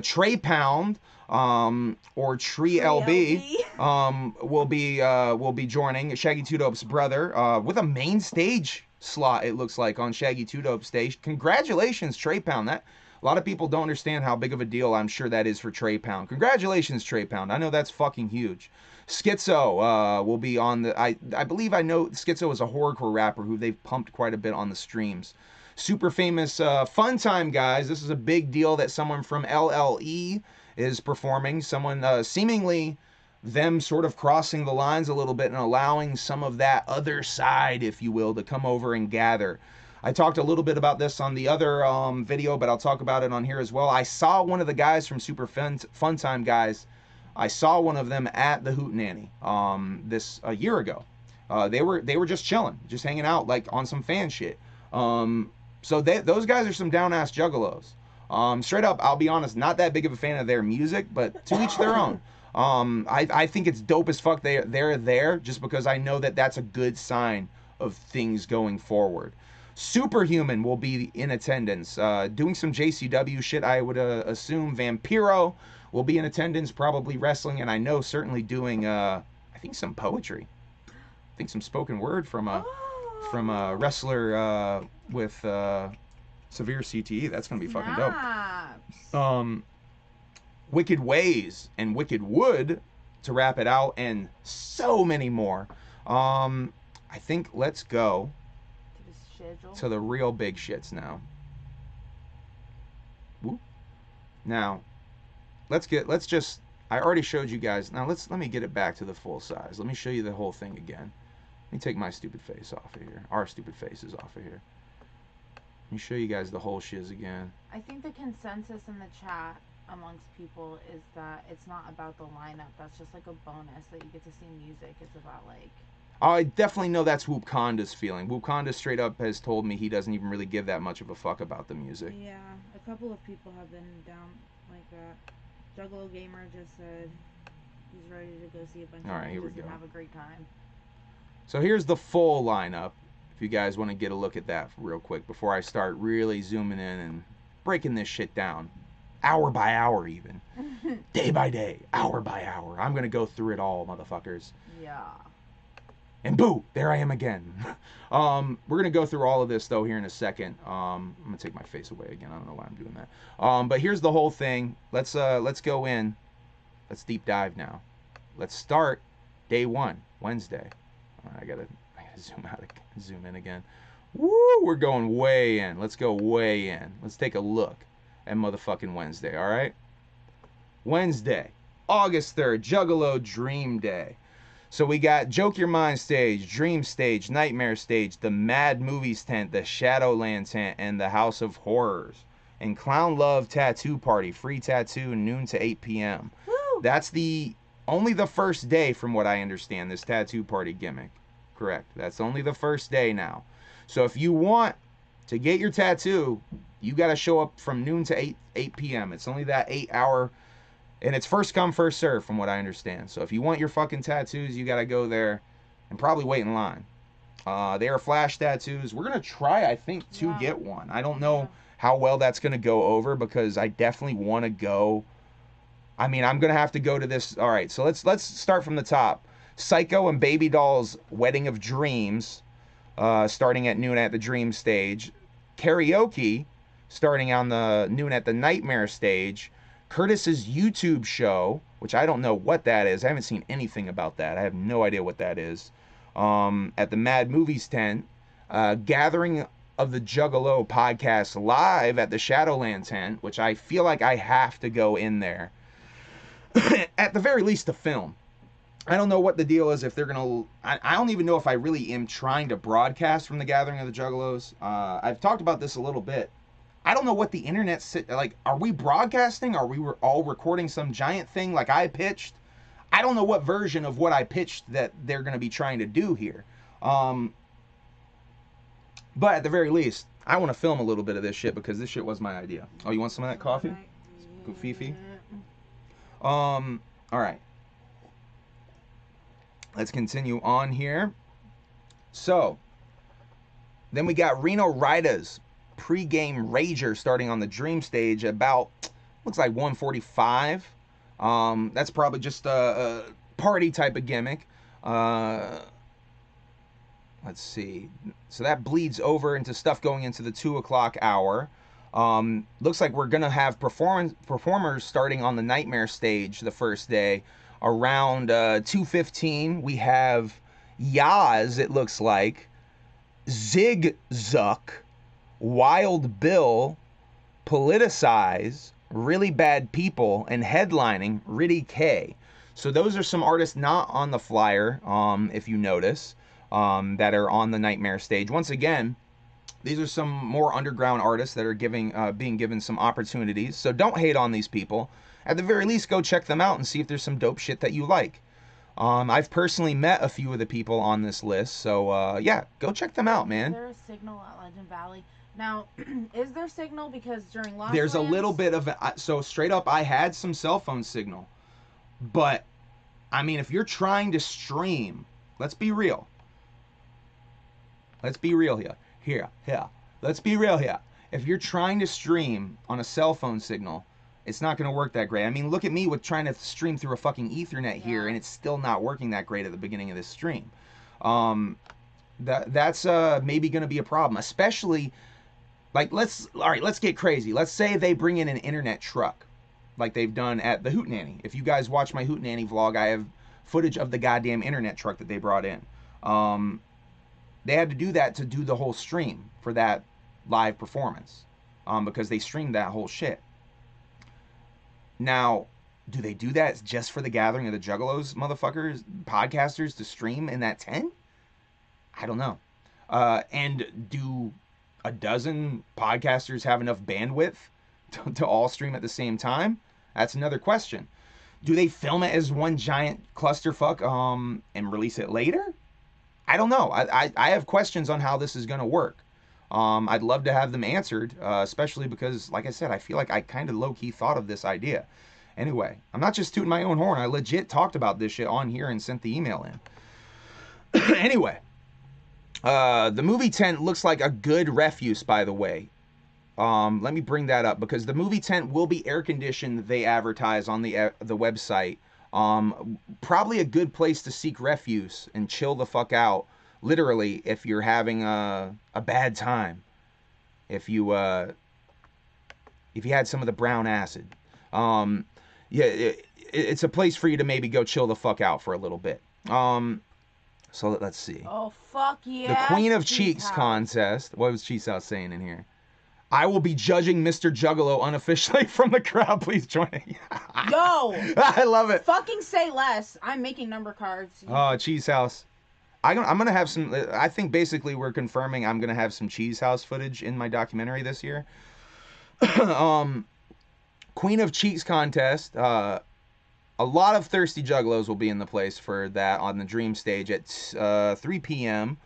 Trey Pound, or Tree LB, will be joining Shaggy Two Dope's brother with a main stage slot, it looks like, on Shaggy Two Dope stage. Congratulations, Trey Pound. That a lot of people don't understand how big of a deal I'm sure that is for Trey Pound. Congratulations, Trey Pound. I know that's fucking huge. Schizo will be on the... I believe I know Schizo is a horrorcore rapper who they've pumped quite a bit on the streams. Super famous Fun Time guys. This is a big deal that someone from LLE is performing. Someone seemingly them sort of crossing the lines a little bit and allowing some of that other side, if you will, to come over and gather. I talked a little bit about this on the other video, but I'll talk about it on here as well. I saw one of the guys from Super Fun Time guys. I saw one of them at the Hootenanny a year ago. They were just chilling, just hanging out like on some fan shit. So those guys are some down-ass juggalos. Straight up, I'll be honest, not that big of a fan of their music, but to each their own. I think it's dope as fuck they're there, just because I know that that's a good sign of things going forward. Superhuman will be in attendance, doing some JCW shit, I would assume. Vampiro will be in attendance, probably wrestling, and I know certainly doing, I think, some poetry. I think some spoken word from a wrestler with severe CTE. That's going to be fucking dope. Wicked Ways and Wicked Wood to wrap it out, and so many more. I think let's go to the real big shits now. Whoop. Now, I already showed you guys. Now let me get it back to the full size. Let me show you the whole thing again. Let me take my stupid face off of here. Our stupid faces off of here. Let me show you guys the whole shiz again. I think the consensus in the chat amongst people is that it's not about the lineup. That's just like a bonus that you get to see music. It's about like... I definitely know that's Whoop Conda's feeling. Whoop Conda straight up has told me he doesn't even really give that much of a fuck about the music. Yeah, a couple of people have been down like that. Juggalo Gamer just said he's ready to go see a bunch of matches and have a great time. So here's the full lineup, if you guys want to get a look at that real quick before I start really zooming in and breaking this shit down. Hour by hour even. Day by day. Hour by hour. I'm going to go through it all, motherfuckers. Yeah. And boo! There I am again. We're going to go through all of this, though, here in a second. I'm going to take my face away again. I don't know why I'm doing that. But here's the whole thing. Let's go in. Let's deep dive now. Let's start day 1, Wednesday. I gotta zoom in again. Woo! We're going way in. Let's go way in. Let's take a look at motherfucking Wednesday, all right? Wednesday, August 3rd, Juggalo Dream Day. So we got Joke Your Mind stage, Dream stage, Nightmare stage, the Mad Movies tent, the Shadowland tent, and the House of Horrors. And Clown Love Tattoo Party, free tattoo, noon to 8 p.m. Woo! That's the only the first day, from what I understand, this tattoo party gimmick. Correct. That's only the first day now. So if you want to get your tattoo, you got to show up from noon to 8 p.m. It's only that 8-hour, and it's first come, first serve, from what I understand. So if you want your fucking tattoos, you got to go there and probably wait in line. They are flash tattoos. We're going to try, I think, to get one. I don't know how well that's going to go over, because I definitely want to go. I mean, I'm going to have to go to this. All right, so let's start from the top. Psycho and Baby Doll's Wedding of Dreams, starting at noon at the Dream stage. Karaoke, starting on the noon at the Nightmare stage. Curtis's YouTube show, which I don't know what that is. I haven't seen anything about that. I have no idea what that is. At the Mad Movies tent. Gathering of the Juggalo podcast live at the Shadowland tent, which I feel like I have to go in there. At the very least, to film. I don't know what the deal is, if they're going to... I don't even know if I really am trying to broadcast from the Gathering of the Juggalos. I've talked about this a little bit. I don't know what the internet's... Like, are we broadcasting? Are we all recording some giant thing like I pitched? I don't know what version of what I pitched that they're going to be trying to do here. But at the very least, I want to film a little bit of this shit, because this shit was my idea. Oh, you want some of that coffee? Goofifi? All right. Let's continue on here. So, then we got Reno Rida's pre-game Rager starting on the Dream stage about, looks like 1:45. That's probably just a party type of gimmick. Let's see. So that bleeds over into stuff going into the 2 o'clock hour. Looks like we're going to have performers starting on the Nightmare stage the first day. Around 2:15, we have Yaz, it looks like, Zig Zuck, Wild Bill, Politicize, Really Bad People, and headlining Riddy K. So those are some artists not on the flyer, if you notice, that are on the Nightmare stage. Once again, these are some more underground artists that are being given some opportunities. So don't hate on these people. At the very least, go check them out and see if there's some dope shit that you like. I've personally met a few of the people on this list, so yeah, go check them out, man. Is there a signal at Legend Valley? Now, is there signal? Because during Lost There's Lands... a little bit of... So straight up, I had some cell phone signal. But, I mean, if you're trying to stream, let's be real. Let's be real here. Here. Let's be real here. If you're trying to stream on a cell phone signal, it's not going to work that great. I mean, look at me with trying to stream through a fucking Ethernet here, and it's still not working that great at the beginning of this stream. That's maybe going to be a problem, especially, like, let's get crazy. Let's say they bring in an internet truck, like they've done at the Hootenanny. If you guys watch my Hootenanny vlog, I have footage of the goddamn internet truck that they brought in. They had to do that to do the whole stream for that live performance, because they streamed that whole shit. Now, do they do that just for the Gathering of the Juggalos, motherfuckers, podcasters, to stream in that tent? I don't know. And do a dozen podcasters have enough bandwidth to all stream at the same time? That's another question. Do they film it as one giant clusterfuck and release it later? I don't know. I have questions on how this is going to work. I'd love to have them answered, especially because, like I said, I feel like I kind of low-key thought of this idea. Anyway, I'm not just tooting my own horn. I legit talked about this shit on here and sent the email in. Anyway, the movie tent looks like a good refuse, by the way. Let me bring that up, because the movie tent will be air-conditioned, they advertise on the website. Probably a good place to seek refuse and chill the fuck out. Literally, if you're having a bad time, if you had some of the brown acid, yeah, it's a place for you to maybe go chill the fuck out for a little bit. So let's see. Oh fuck yeah! The Queen of Cheeks contest. What was Cheese House saying in here? I will be judging Mr. Juggalo unofficially from the crowd. Please join me. Yo! I love it. Fucking say less. I'm making number cards. Oh, Cheese House. I'm going to have some... I think basically we're confirming I'm going to have some Cheese House footage in my documentary this year. Queen of Cheeks contest. A a lot of thirsty Juggalos will be in the place for that on the Dream stage at 3 p.m.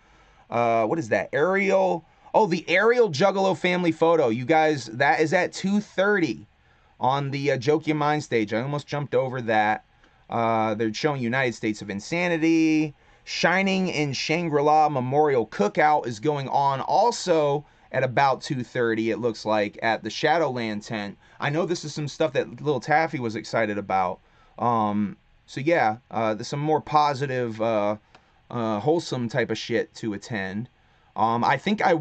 What is that? Aerial. Oh, the Aerial Juggalo family photo. You guys, that is at 2:30 on the Joke Your Mind stage. I almost jumped over that. They're showing United States of Insanity. Shining in Shangri-La Memorial Cookout is going on also at about 2:30, it looks like, at the Shadowland tent. I know this is some stuff that Little Taffy was excited about. So yeah, there's some more positive, wholesome type of shit to attend. I think I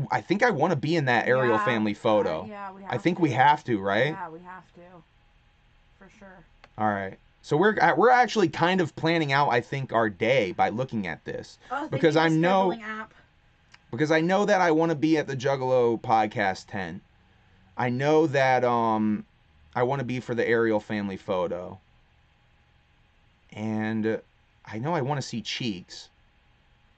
want to be in that Aerial family photo. Yeah, we have I think we have to, right? Yeah, we have to. For sure. All right. So we're actually kind of planning out, I think, our day by looking at this. Because I know that I want to be at the Juggalo podcast tent. I know that I want to be for the Aerial family photo. And I know I want to see Cheeks.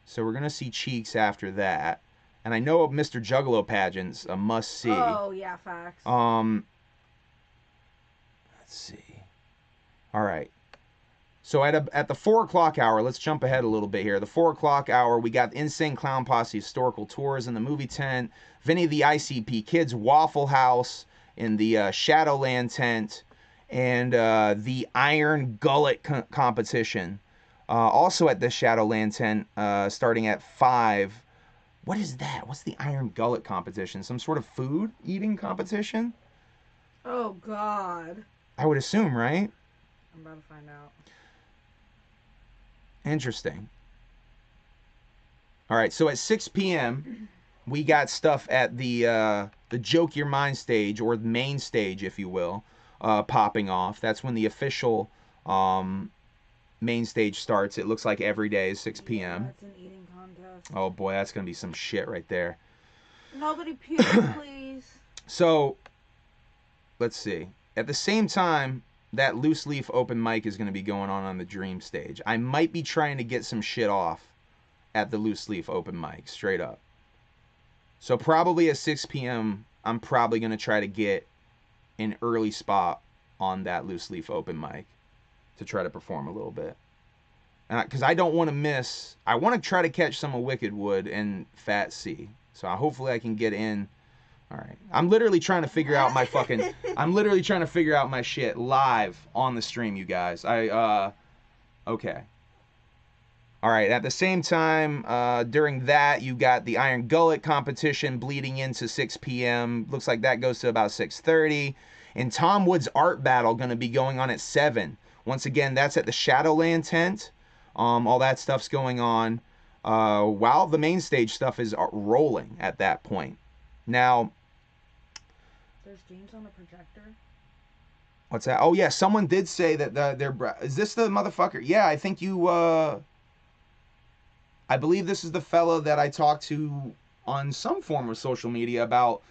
So we're going to see Cheeks after that. And I know Mr. Juggalo pageant's a must see. Oh, yeah, facts. Let's see. All right. So at the 4 o'clock hour, let's jump ahead a little bit here. The 4 o'clock hour, we got Insane Clown Posse Historical Tours in the movie tent. Vinny the ICP Kids Waffle House in the Shadowland tent. And the Iron Gullet competition. Also at the Shadowland tent, starting at 5. What is that? What's the Iron Gullet competition? Some sort of food eating competition? Oh, God. I would assume, right? I'm about to find out. Interesting. All right, so at 6 p.m., we got stuff at the Joke Your Mind stage, or the main stage, if you will, popping off. That's when the official main stage starts. It looks like every day is 6 p.m. That's an eating contest. Oh boy, that's gonna be some shit right there. Nobody puke, please. So, let's see. At the same time, that loose leaf open mic is going to be going on the Dream stage. I might be trying to get some shit off at the loose leaf open mic, straight up. So probably at 6 p.m., I'm probably going to try to get an early spot on that loose leaf open mic to try to perform a little bit. Because I don't want to miss... I want to try to catch some of Wickedwood and Fat C. So hopefully I can get in... All right. I'm literally trying to figure out my fucking... I'm literally trying to figure out my shit live on the stream, you guys. Okay. All right. At the same time, during that, you got the Iron Gullet competition bleeding into 6 p.m. Looks like that goes to about 6:30. And Tom Wood's art battle going to be going on at 7. Once again, that's at the Shadowland tent. All that stuff's going on while the main stage stuff is rolling at that point. Now... There's James on the projector. What's that? Oh, yeah, someone did say that they're... Is this the motherfucker? Yeah, I think you... I believe this is the fella that I talked to on some form of social media about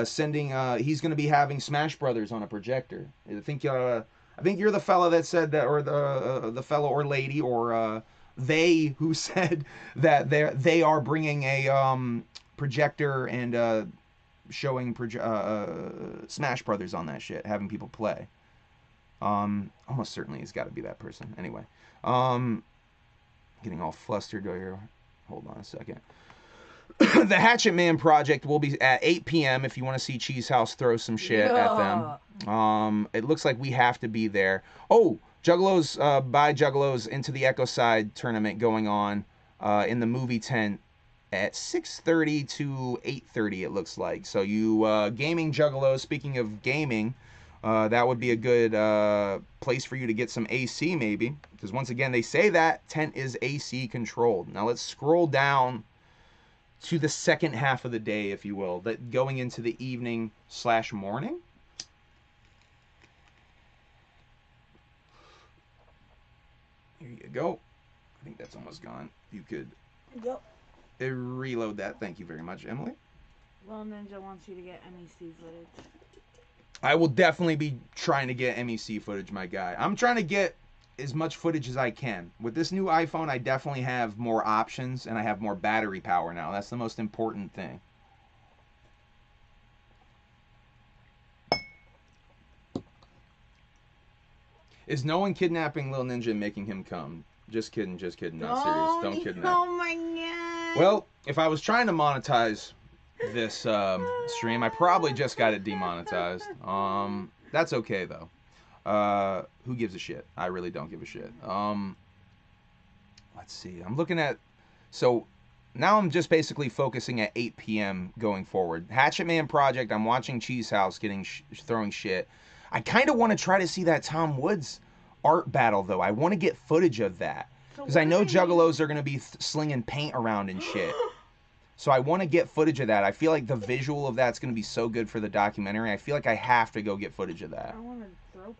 sending... he's going to be having Smash Brothers on a projector. I think you're the fella that said that, or the fella or lady, or they who said that they are bringing a projector and... showing Smash Brothers on that shit, having people play. Almost certainly it's got to be that person. Anyway, getting all flustered here. Hold on a second. The Hatchet Man Project will be at 8 p.m. if you want to see Cheese House throw some shit at them. It looks like we have to be there. Oh, Juggalos by Juggalos Into the Echo Side tournament going on in the movie tent at 6:30 to 8:30, it looks like. So you gaming Juggalos, speaking of gaming, that would be a good place for you to get some AC maybe. Because once again, they say that tent is AC controlled. Now let's scroll down to the second half of the day, if you will, that going into the evening / morning. Here you go. I think that's almost gone. You could... Yep. Reload that. Thank you very much, Emily. Well, Ninja wants you to get MEC footage. I will definitely be trying to get MEC footage, my guy. I'm trying to get as much footage as I can. With this new iPhone, I definitely have more options, and I have more battery power now. That's the most important thing. Is no one kidnapping Lil Ninja and making him come? Just kidding, not serious. Don't kidnap. Oh my god. Well, if I was trying to monetize this stream, I probably just got it demonetized. That's okay though. Who gives a shit? I really don't give a shit. Let's see. I'm looking at, so now I'm just basically focusing at 8 p.m. going forward. Hatchet Man Project. I'm watching Cheese House getting throwing shit. I kind of want to try to see that Tom Woods art battle though. I want to get footage of that because I know Juggalos are going to be slinging paint around and shit. So I want to get footage of that. I feel like the visual of that's going to be so good for the documentary. I feel like I have to go get footage of that. I want to throw paint.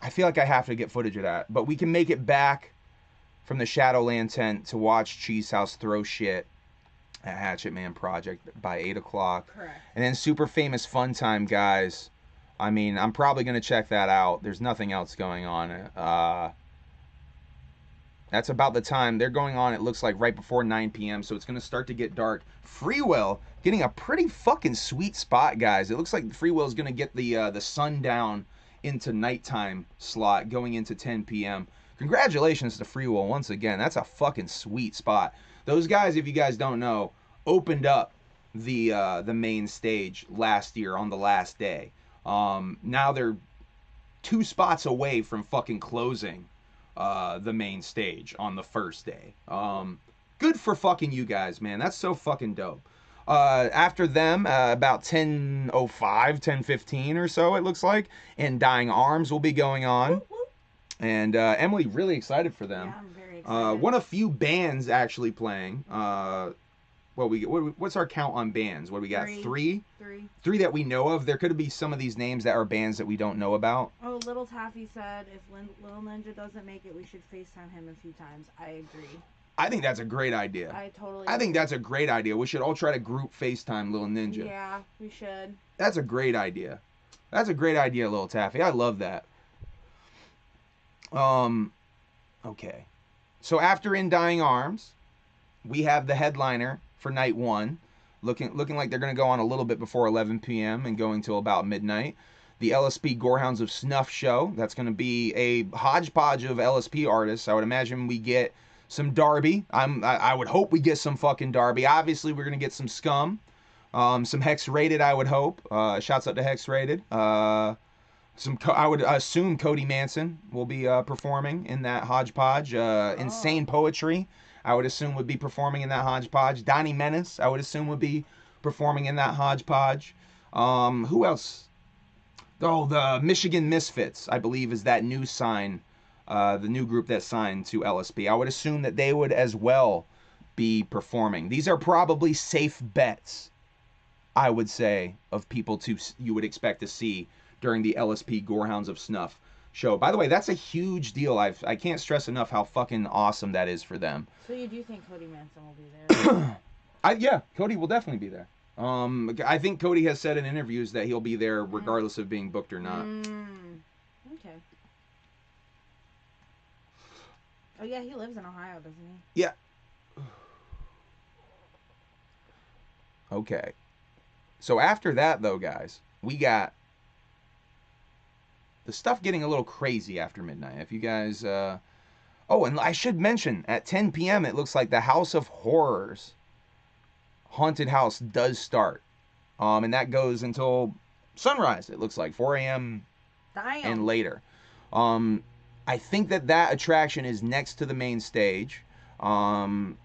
I feel like I have to get footage of that. But we can make it back from the Shadowland tent to watch Cheese House throw shit at Hatchet Man Project by 8 o'clock. Correct. And then Super Famous Fun Time, guys. I mean, I'm probably going to check that out. There's nothing else going on. That's about the time they're going on. It looks like right before 9 p.m. So it's going to start to get dark. Free Will getting a pretty fucking sweet spot, guys. It looks like Free Will is going to get the sundown into nighttime slot going into 10 p.m. Congratulations to Free Will once again. That's a fucking sweet spot. Those guys, if you guys don't know, opened up the main stage last year on the last day. Now they're 2 spots away from fucking closing the main stage on the first day. Good for fucking you guys, man. That's so fucking dope. After them, about 10:05, 10:15 or so, it looks like, and Dying Arms will be going on. And Emily, really excited for them. Yeah, I'm very excited. One of few bands actually playing. What's our count on bands? What do we got? Three? Three that we know of. There could be some of these names that are bands that we don't know about. Oh, Little Taffy said if Little Ninja doesn't make it, we should FaceTime him a few times. I agree. I think that's a great idea. I think that's a great idea. We should all try to group FaceTime Little Ninja. Yeah, we should. That's a great idea. That's a great idea, Little Taffy. I love that. Okay. So after In Dying Arms, we have the headliner for night 1, looking like they're going to go on a little bit before 11 p.m. and going till about midnight. The LSP Gorehounds of Snuff show. That's going to be a hodgepodge of LSP artists. I would imagine we get some Darby. I would hope we get some fucking Darby. Obviously, we're going to get some Scum. Some Hex Rated, I would hope. Shouts out to Hex Rated. I would assume Cody Manson will be performing in that hodgepodge. Insane Poetry, I would assume, would be performing in that hodgepodge. Donnie Menace, I would assume, would be performing in that hodgepodge. Who else? Oh, the Michigan Misfits, I believe, is that new sign, the new group that signed to LSP. I would assume that they would as well be performing. These are probably safe bets, I would say, of people you would expect to see during the LSP Gorehounds of Snuff show. By the way, that's a huge deal. I can't stress enough how fucking awesome that is for them. So you do think Cody Manson will be there? Yeah, Cody will definitely be there. I think Cody has said in interviews that he'll be there regardless of being booked or not. Okay. Oh yeah, he lives in Ohio, doesn't he? Yeah. Okay. So after that, though, guys, we got the stuff getting a little crazy after midnight. If you guys... Oh, and I should mention, at 10 p.m., it looks like the House of Horrors haunted house does start. And that goes until sunrise, it looks like, 4 a.m. and later. I think that attraction is next to the main stage. So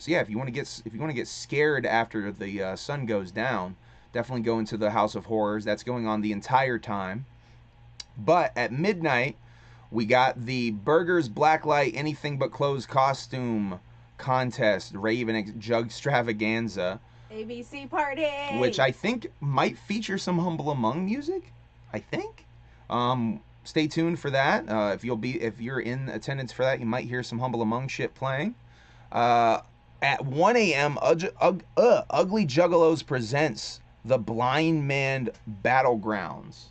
yeah, if you want to get scared after the sun goes down, definitely go into the House of Horrors. That's going on the entire time. But at midnight, we got the Burgers Blacklight Anything But Clothes costume contest, Raven Jug Extravaganza. ABC party! Which I think might feature some Humble Among music. I think. Stay tuned for that. If you're in attendance for that, you might hear some Humble Among shit playing. At 1 a.m., Ugly Juggalos presents the Blind Man Battlegrounds.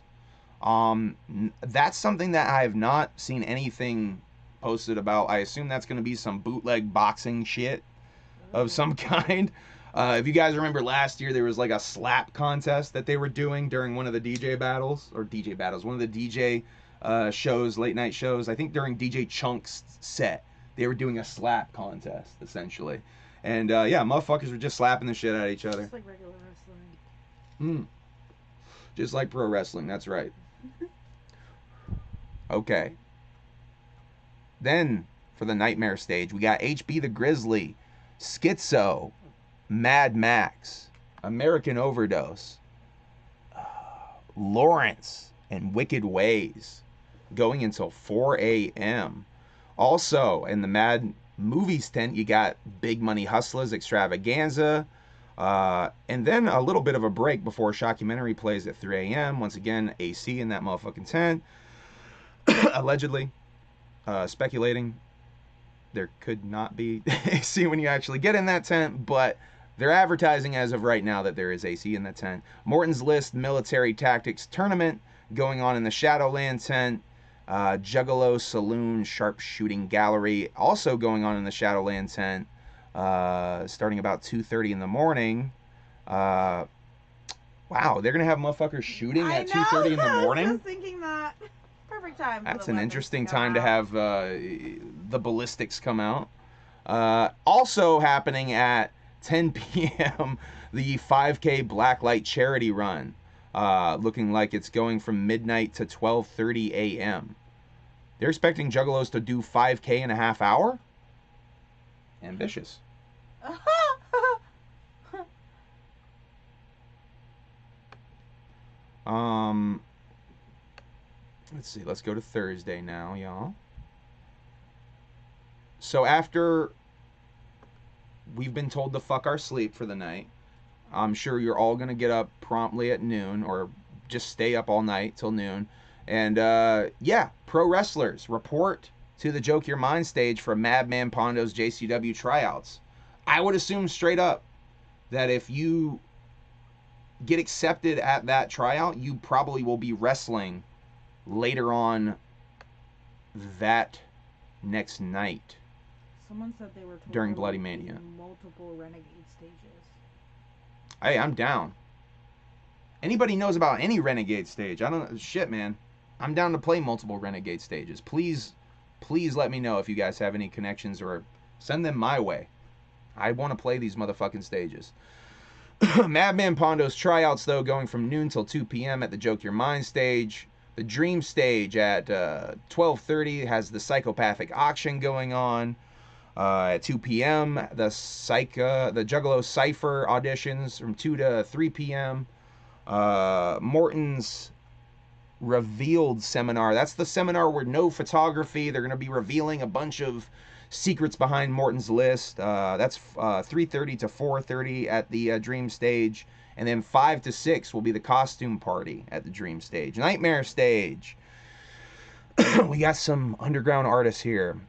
That's something that I have not seen anything posted about. I assume that's going to be some bootleg boxing shit of some kind. If you guys remember last year, there was like a slap contest that they were doing during one of the DJ battles, one of the DJ shows, late night shows. I think during DJ Chunk's set, they were doing a slap contest, essentially. And yeah, motherfuckers were just slapping the shit out of each other. Just like regular wrestling. Just like pro wrestling, that's right. Okay. Then, for the Nightmare stage, we got H.B. the Grizzly, Schizo, Mad Max, American Overdose, Lawrence, and Wicked Ways, going until 4 a.m. Also, in the Mad Movies tent, you got Big Money Hustlers Extravaganza, and then a little bit of a break before Shockumentary plays at 3 a.m. Once again, AC in that motherfucking tent. Allegedly, speculating, there could not be AC when you actually get in that tent, but they're advertising as of right now that there is AC in the tent. Morton's List Military Tactics Tournament going on in the Shadowland tent. Juggalo Saloon Sharpshooting Gallery also going on in the Shadowland tent, starting about 2:30 in the morning. Wow, they're gonna have motherfuckers shooting at 2:30 in the morning? I was just thinking that. Perfect time. That's an interesting time to have the ballistics come out. Also happening at 10 p.m. the 5K Blacklight Charity Run, looking like it's going from midnight to 12:30 a.m. They're expecting Juggalos to do 5K in a half hour? Ambitious. Let's see. Let's go to Thursday now, y'all. So after we've been told to fuck our sleep for the night, I'm sure you're all going to get up promptly at noon or just stay up all night till noon. And yeah, pro wrestlers, report to the Joke Your Mind stage for Madman Pondo's JCW tryouts. I would assume straight up that if you get accepted at that tryout, you probably will be wrestling later on that next night. Someone said they were told during Bloody Mania. Multiple Renegade stages. Hey, I'm down. Anybody knows about any Renegade stage? I don't know. Shit, man. I'm down to play multiple Renegade stages. Please let me know if you guys have any connections or send them my way. I want to play these motherfucking stages. Madman Pondo's tryouts, though, going from noon till 2 p.m. at the Joke Your Mind stage. The Dream stage at 12:30 has the Psychopathic Auction going on. At 2 p.m., the Juggalo Cypher auditions from 2 to 3 p.m. Morton's Revealed Seminar. That's the seminar where no photography. They're going to be revealing a bunch of secrets behind Morton's List. That's 3:30 to 4:30 at the Dream stage. And then 5 to 6 will be the costume party at the Dream stage. Nightmare stage. We got some underground artists here.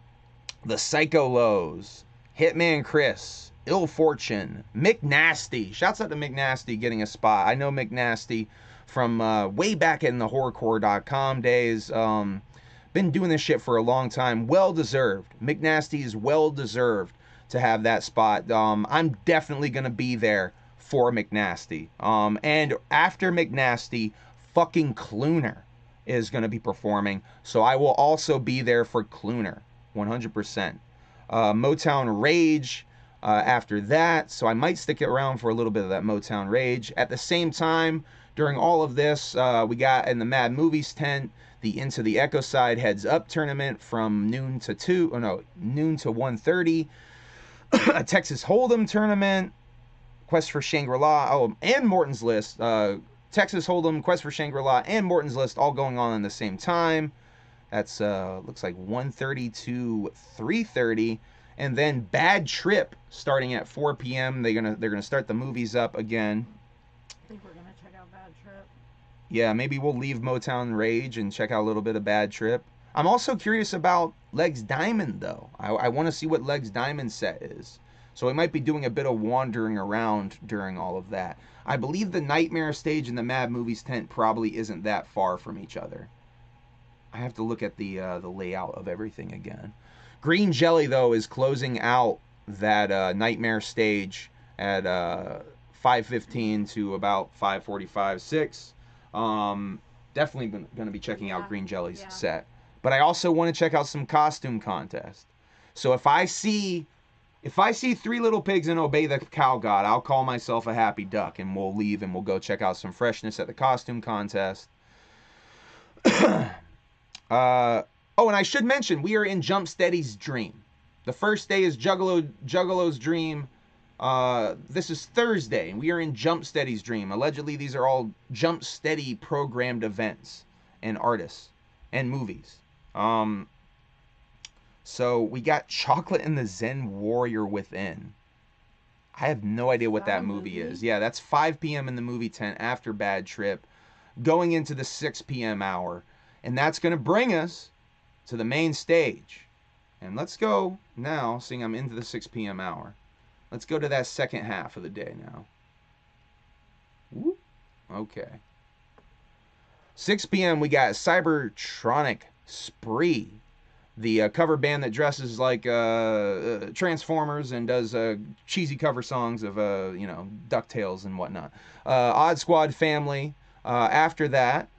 The Psycho Lows, Hitman Chris, Ill Fortune, McNasty. Shouts out to McNasty getting a spot. I know McNasty from way back in the horrorcore.com days. Been doing this shit for a long time. Well deserved. McNasty is well deserved to have that spot. I'm definitely going to be there for McNasty. And after McNasty, fucking Cluner is going to be performing. So I will also be there for Cluner. 100%. Motown Rage after that, so I might stick around for a little bit of that Motown Rage. At the same time, during all of this, we got in the Mad Movies tent the Into the Echo Side Heads Up tournament from noon to 1:30. A Texas Hold'em tournament, Quest for Shangri-La, and Morton's List. Texas Hold'em, Quest for Shangri-La, and Morton's List all going on the same time. That's looks like 1:30 to 3:30, and then Bad Trip starting at 4 p.m. They're gonna start the movies up again. I think we're gonna check out Bad Trip. Yeah, maybe we'll leave Motown Rage and check out a little bit of Bad Trip. I'm also curious about Legs Diamond though. I want to see what Legs Diamond set is. So we might be doing a bit of wandering around during all of that. I believe the Nightmare stage and the Mad Movies tent probably isn't that far from each other. I have to look at the layout of everything again. Green Jelly, though, is closing out that Nightmare stage at 5:15 to about 5:45, 6. definitely going to be checking out Green Jelly's set. But I also want to check out some costume contest. So if I see Three Little Pigs and Obey the Cow God, I'll call myself a happy duck, and we'll leave and we'll go check out some freshness at the costume contest. Oh, and I should mention, we are in Jump Steady's Dream. The first day is Juggalo's Dream. This is Thursday, and we are in Jump Steady's Dream. Allegedly, these are all Jump Steady programmed events and artists and movies. So we got Chocolate and the Zen Warrior Within. I have no idea what that movie is. Yeah, that's 5 p.m. in the movie tent after Bad Trip, going into the 6 p.m. hour. And that's going to bring us to the main stage. And let's go now, seeing I'm into the 6 p.m. hour. Let's go to that second half of the day now. Whoop. Okay. 6 p.m. we got Cybertronic Spree, the cover band that dresses like Transformers and does cheesy cover songs of, DuckTales and whatnot. Odd Squad Family. After that,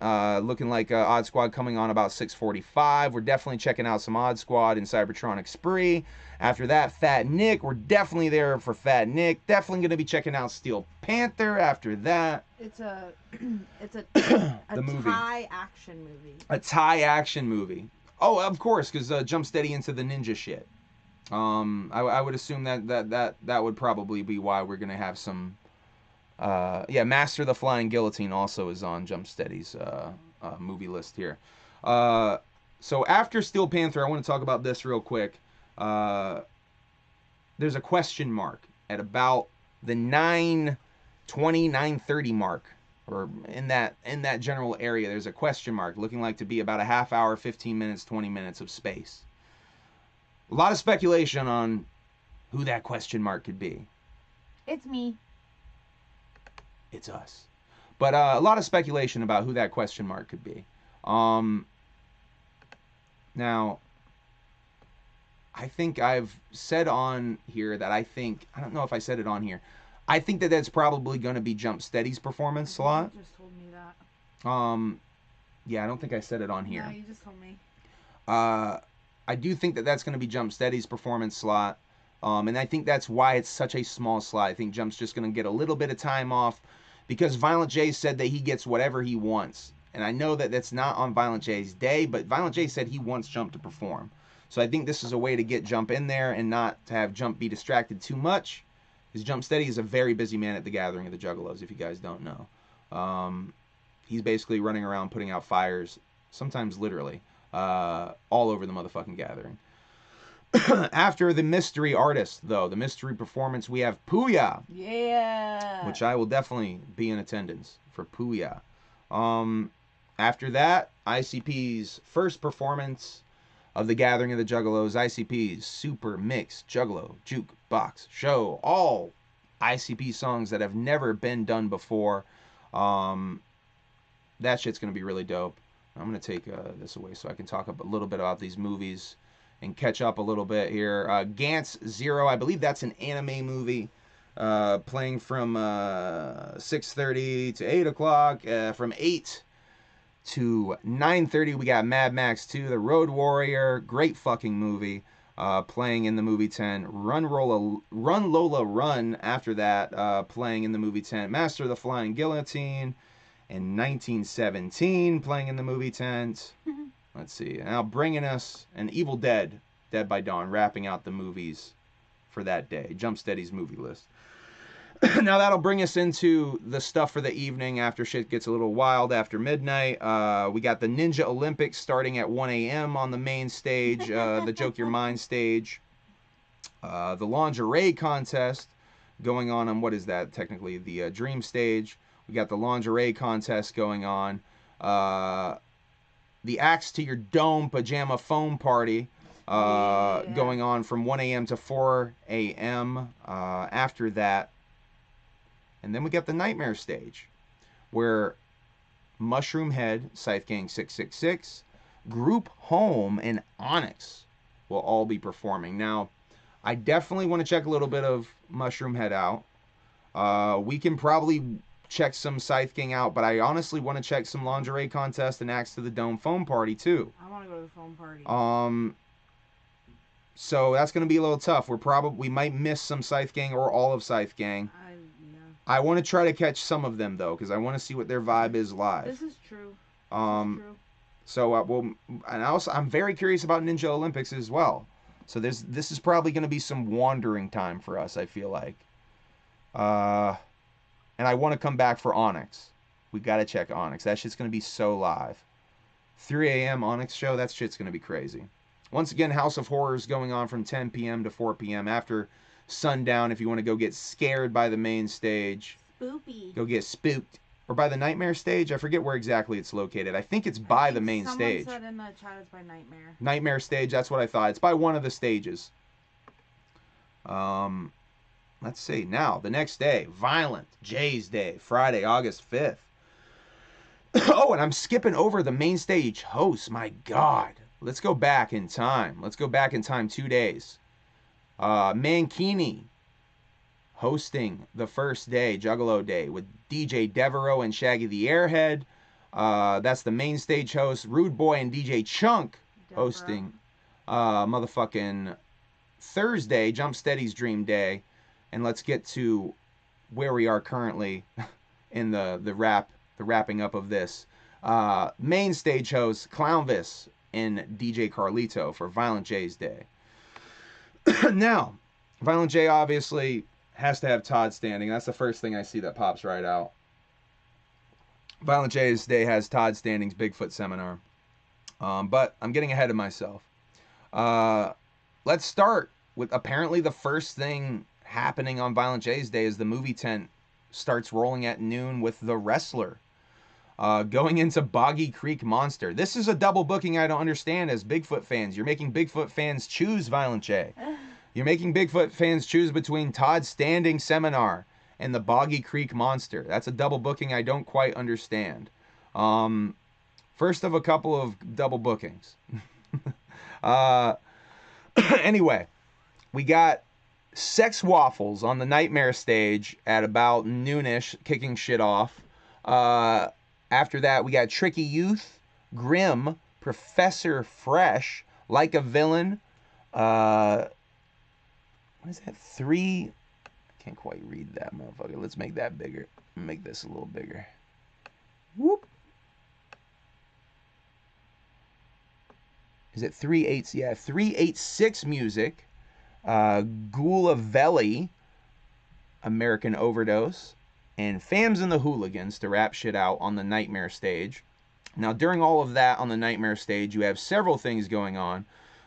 looking like Odd Squad coming on about 6:45. We're definitely checking out some Odd Squad and Cybertronic Spree. After that, Fat Nick. We're definitely there for Fat Nick. Definitely going to be checking out Steel Panther after that. It's a movie. Thai action movie. A Thai action movie. Oh, of course, because Jump Steady into the ninja shit. I would assume that would probably be why we're going to have some... Master the Flying Guillotine also is on Jump Steady's movie list here. So after Steel Panther, I want to talk about this real quick. There's a question mark at about the 9:20, 9:30 mark, or in that general area. There's a question mark looking like to be about a half hour, 15 minutes, 20 minutes of space. A lot of speculation on who that question mark could be. It's me. It's us. But a lot of speculation about who that question mark could be. Now, I think I've said on here that I don't know if I said it on here. I think that that's probably going to be Jump Steady's performance slot. You just told me that. Yeah, I don't think I said it on here. No, you just told me. I do think that that's going to be Jump Steady's performance slot. And I think that's why it's such a small slot. I think Jump's just going to get a little bit of time off because Violent J said that he gets whatever he wants. And I know that that's not on Violent J's day, but Violent J said he wants Jump to perform. So I think this is a way to get Jump in there and not to have Jump be distracted too much. Because Jump Steady is a very busy man at the Gathering of the Juggalos, if you guys don't know. He's basically running around putting out fires, sometimes literally, all over the motherfucking Gathering. After the mystery artist, though, the mystery performance, we have Puya. Yeah. Which I will definitely be in attendance for Puya. After that, ICP's first performance of the Gathering of the Juggalos, ICP's Super Mix Juggalo Jukebox Show. All ICP songs that have never been done before. That shit's going to be really dope. I'm going to take this away so I can talk a little bit about these movies and catch up a little bit here. Gantz Zero, I believe that's an anime movie. Playing from 6:30 to 8 o'clock. From 8 to 9:30, we got Mad Max 2, The Road Warrior. Great fucking movie. Playing in the movie tent. Run Lola Run after that. Playing in the movie tent. Master of the Flying Guillotine. In 1917, playing in the movie tent. Let's see. Now bringing us an Evil Dead, Dead by Dawn, wrapping out the movies for that day. Jump Steady's movie list. Now that'll bring us into the stuff for the evening after shit gets a little wild after midnight. We got the Ninja Olympics starting at 1 a.m. on the main stage, the Joke Your Mind stage. The lingerie contest going on what is that? Technically the Dream stage. We got the lingerie contest going on. The Axe to Your Dome Pajama Foam Party going on from 1 a.m. to 4 a.m. After that. And then we got the Nightmare stage, where Mushroom Head, Scythe Gang 666, Group Home, and Onyx will all be performing. Now, I definitely want to check a little bit of Mushroom Head out. We can probably check some Scythe Gang out, but I honestly want to check some lingerie contest and Axe to the Dome foam party too. I want to go to the foam party. So that's going to be a little tough. We might miss some Scythe Gang or all of Scythe Gang. I want to try to catch some of them though, because I want to see what their vibe is live. This is true. So and also I'm very curious about Ninja Olympics as well. So this is probably going to be some wandering time for us, I feel like. And I want to come back for Onyx. We got to check Onyx. That shit's going to be so live. 3 a.m. Onyx show, that shit's going to be crazy. Once again, House of Horrors going on from 10 p.m. to 4 p.m. after sundown. If you want to go get scared by the main stage. Spoopy. Go get spooked. Or by the Nightmare stage. I forget where exactly it's located. I think it's by the main stage. Someone said in the chat it's by Nightmare. Nightmare stage, that's what I thought. It's by one of the stages. Let's see. Now, the next day, Violent J's Day, Friday, August 5th. Oh, and I'm skipping over the main stage hosts. My God. Let's go back in time. Let's go back in time 2 days. Mankini hosting the first day, Juggalo Day, with DJ Devereaux and Shaggy the Airhead. That's the main stage host. Rude Boy and DJ Chunk hosting motherfucking Thursday, Jump Steady's Dream Day. And let's get to where we are currently in the wrapping up of this. Main stage host, Clownvis and DJ Carlito for Violent J's Day. Now, Violent J obviously has to have Todd standing. That's the first thing I see that pops right out. Violent J's Day has Todd Standing's Bigfoot seminar. But I'm getting ahead of myself. Let's start with apparently the first thing happening on Violent J's Day is the movie tent starts rolling at noon with The Wrestler. Going into Boggy Creek Monster. This is a double booking I don't understand as Bigfoot fans. You're making Bigfoot fans choose Violent J. You're making Bigfoot fans choose between Todd Standing Seminar and the Boggy Creek Monster. That's a double booking I don't quite understand. First of a couple of double bookings. Anyway, we got Sex Waffles on the Nightmare stage at about noonish, kicking shit off. After that, we got Tricky Youth, Grim, Professor Fresh, Like a Villain. What is that? 3? I can't quite read that, motherfucker. Let's make that bigger. Make this a little bigger. Whoop. Is it 3/8? Yeah, 386 Music. Gulavelli, American Overdose, and Fams and the Hooligans to wrap shit out on the Nightmare stage. Now, during all of that on the Nightmare stage, you have several things going on.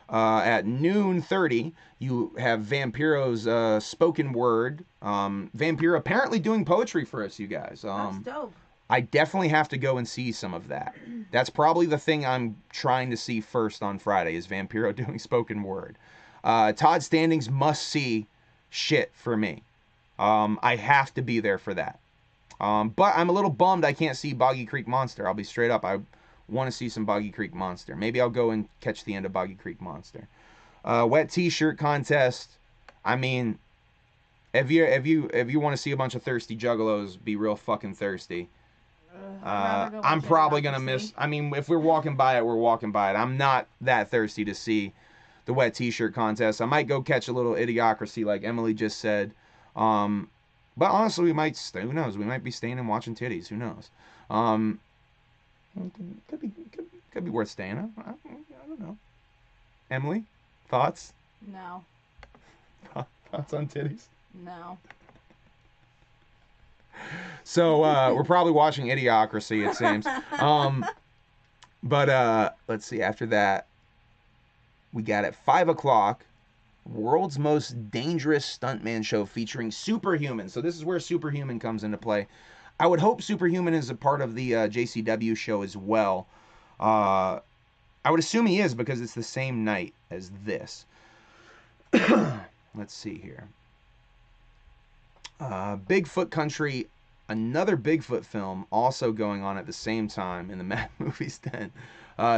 At noon 30, you have Vampiro's spoken word. Vampiro apparently doing poetry for us, you guys. That's dope. I definitely have to go and see some of that. That's probably the thing I'm trying to see first on Friday is Vampiro doing spoken word. Todd Standing's must-see shit for me. I have to be there for that. But I'm a little bummed I can't see Boggy Creek Monster. I'll be straight up. I want to see some Boggy Creek Monster. Maybe I'll go and catch the end of Boggy Creek Monster. Wet T-shirt contest. I mean, if you want to see a bunch of thirsty juggalos be real fucking thirsty, I'm probably gonna miss. I mean, if we're walking by it, we're walking by it. I'm not that thirsty to see the wet T-shirt contest. I might go catch a little Idiocracy, like Emily just said. But honestly, we might. Who knows? We might be staying and watching titties. Who knows? Could be worth staying. I don't know. Emily, thoughts? No. Thoughts on titties? No. So we're probably watching Idiocracy, it seems. But let's see. After that, we got at 5 o'clock, World's Most Dangerous Stuntman Show featuring Superhuman. So this is where Superhuman comes into play. I would hope Superhuman is a part of the JCW show as well. I would assume he is because it's the same night as this. Let's see here. Bigfoot Country, another Bigfoot film also going on at the same time in the Mad Movies tent.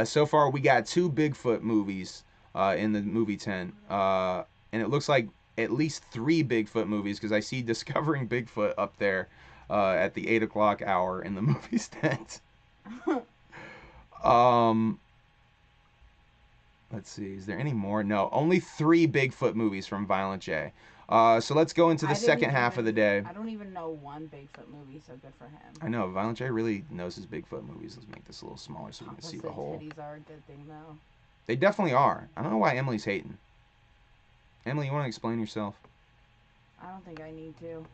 So far we got 2 Bigfoot movies in the movie tent. And it looks like at least 3 Bigfoot movies because I see Discovering Bigfoot up there at the 8 o'clock hour in the movies tent. Let's see, is there any more? No, only 3 Bigfoot movies from Violent J. So let's go into the second half of the day. I don't even know one Bigfoot movie, so good for him. I know, Violent J really knows his Bigfoot movies. Let's make this a little smaller so we can see the whole. Titties are a good thing, though. They definitely are. I don't know why Emily's hating. Emily, you want to explain yourself? I don't think I need to.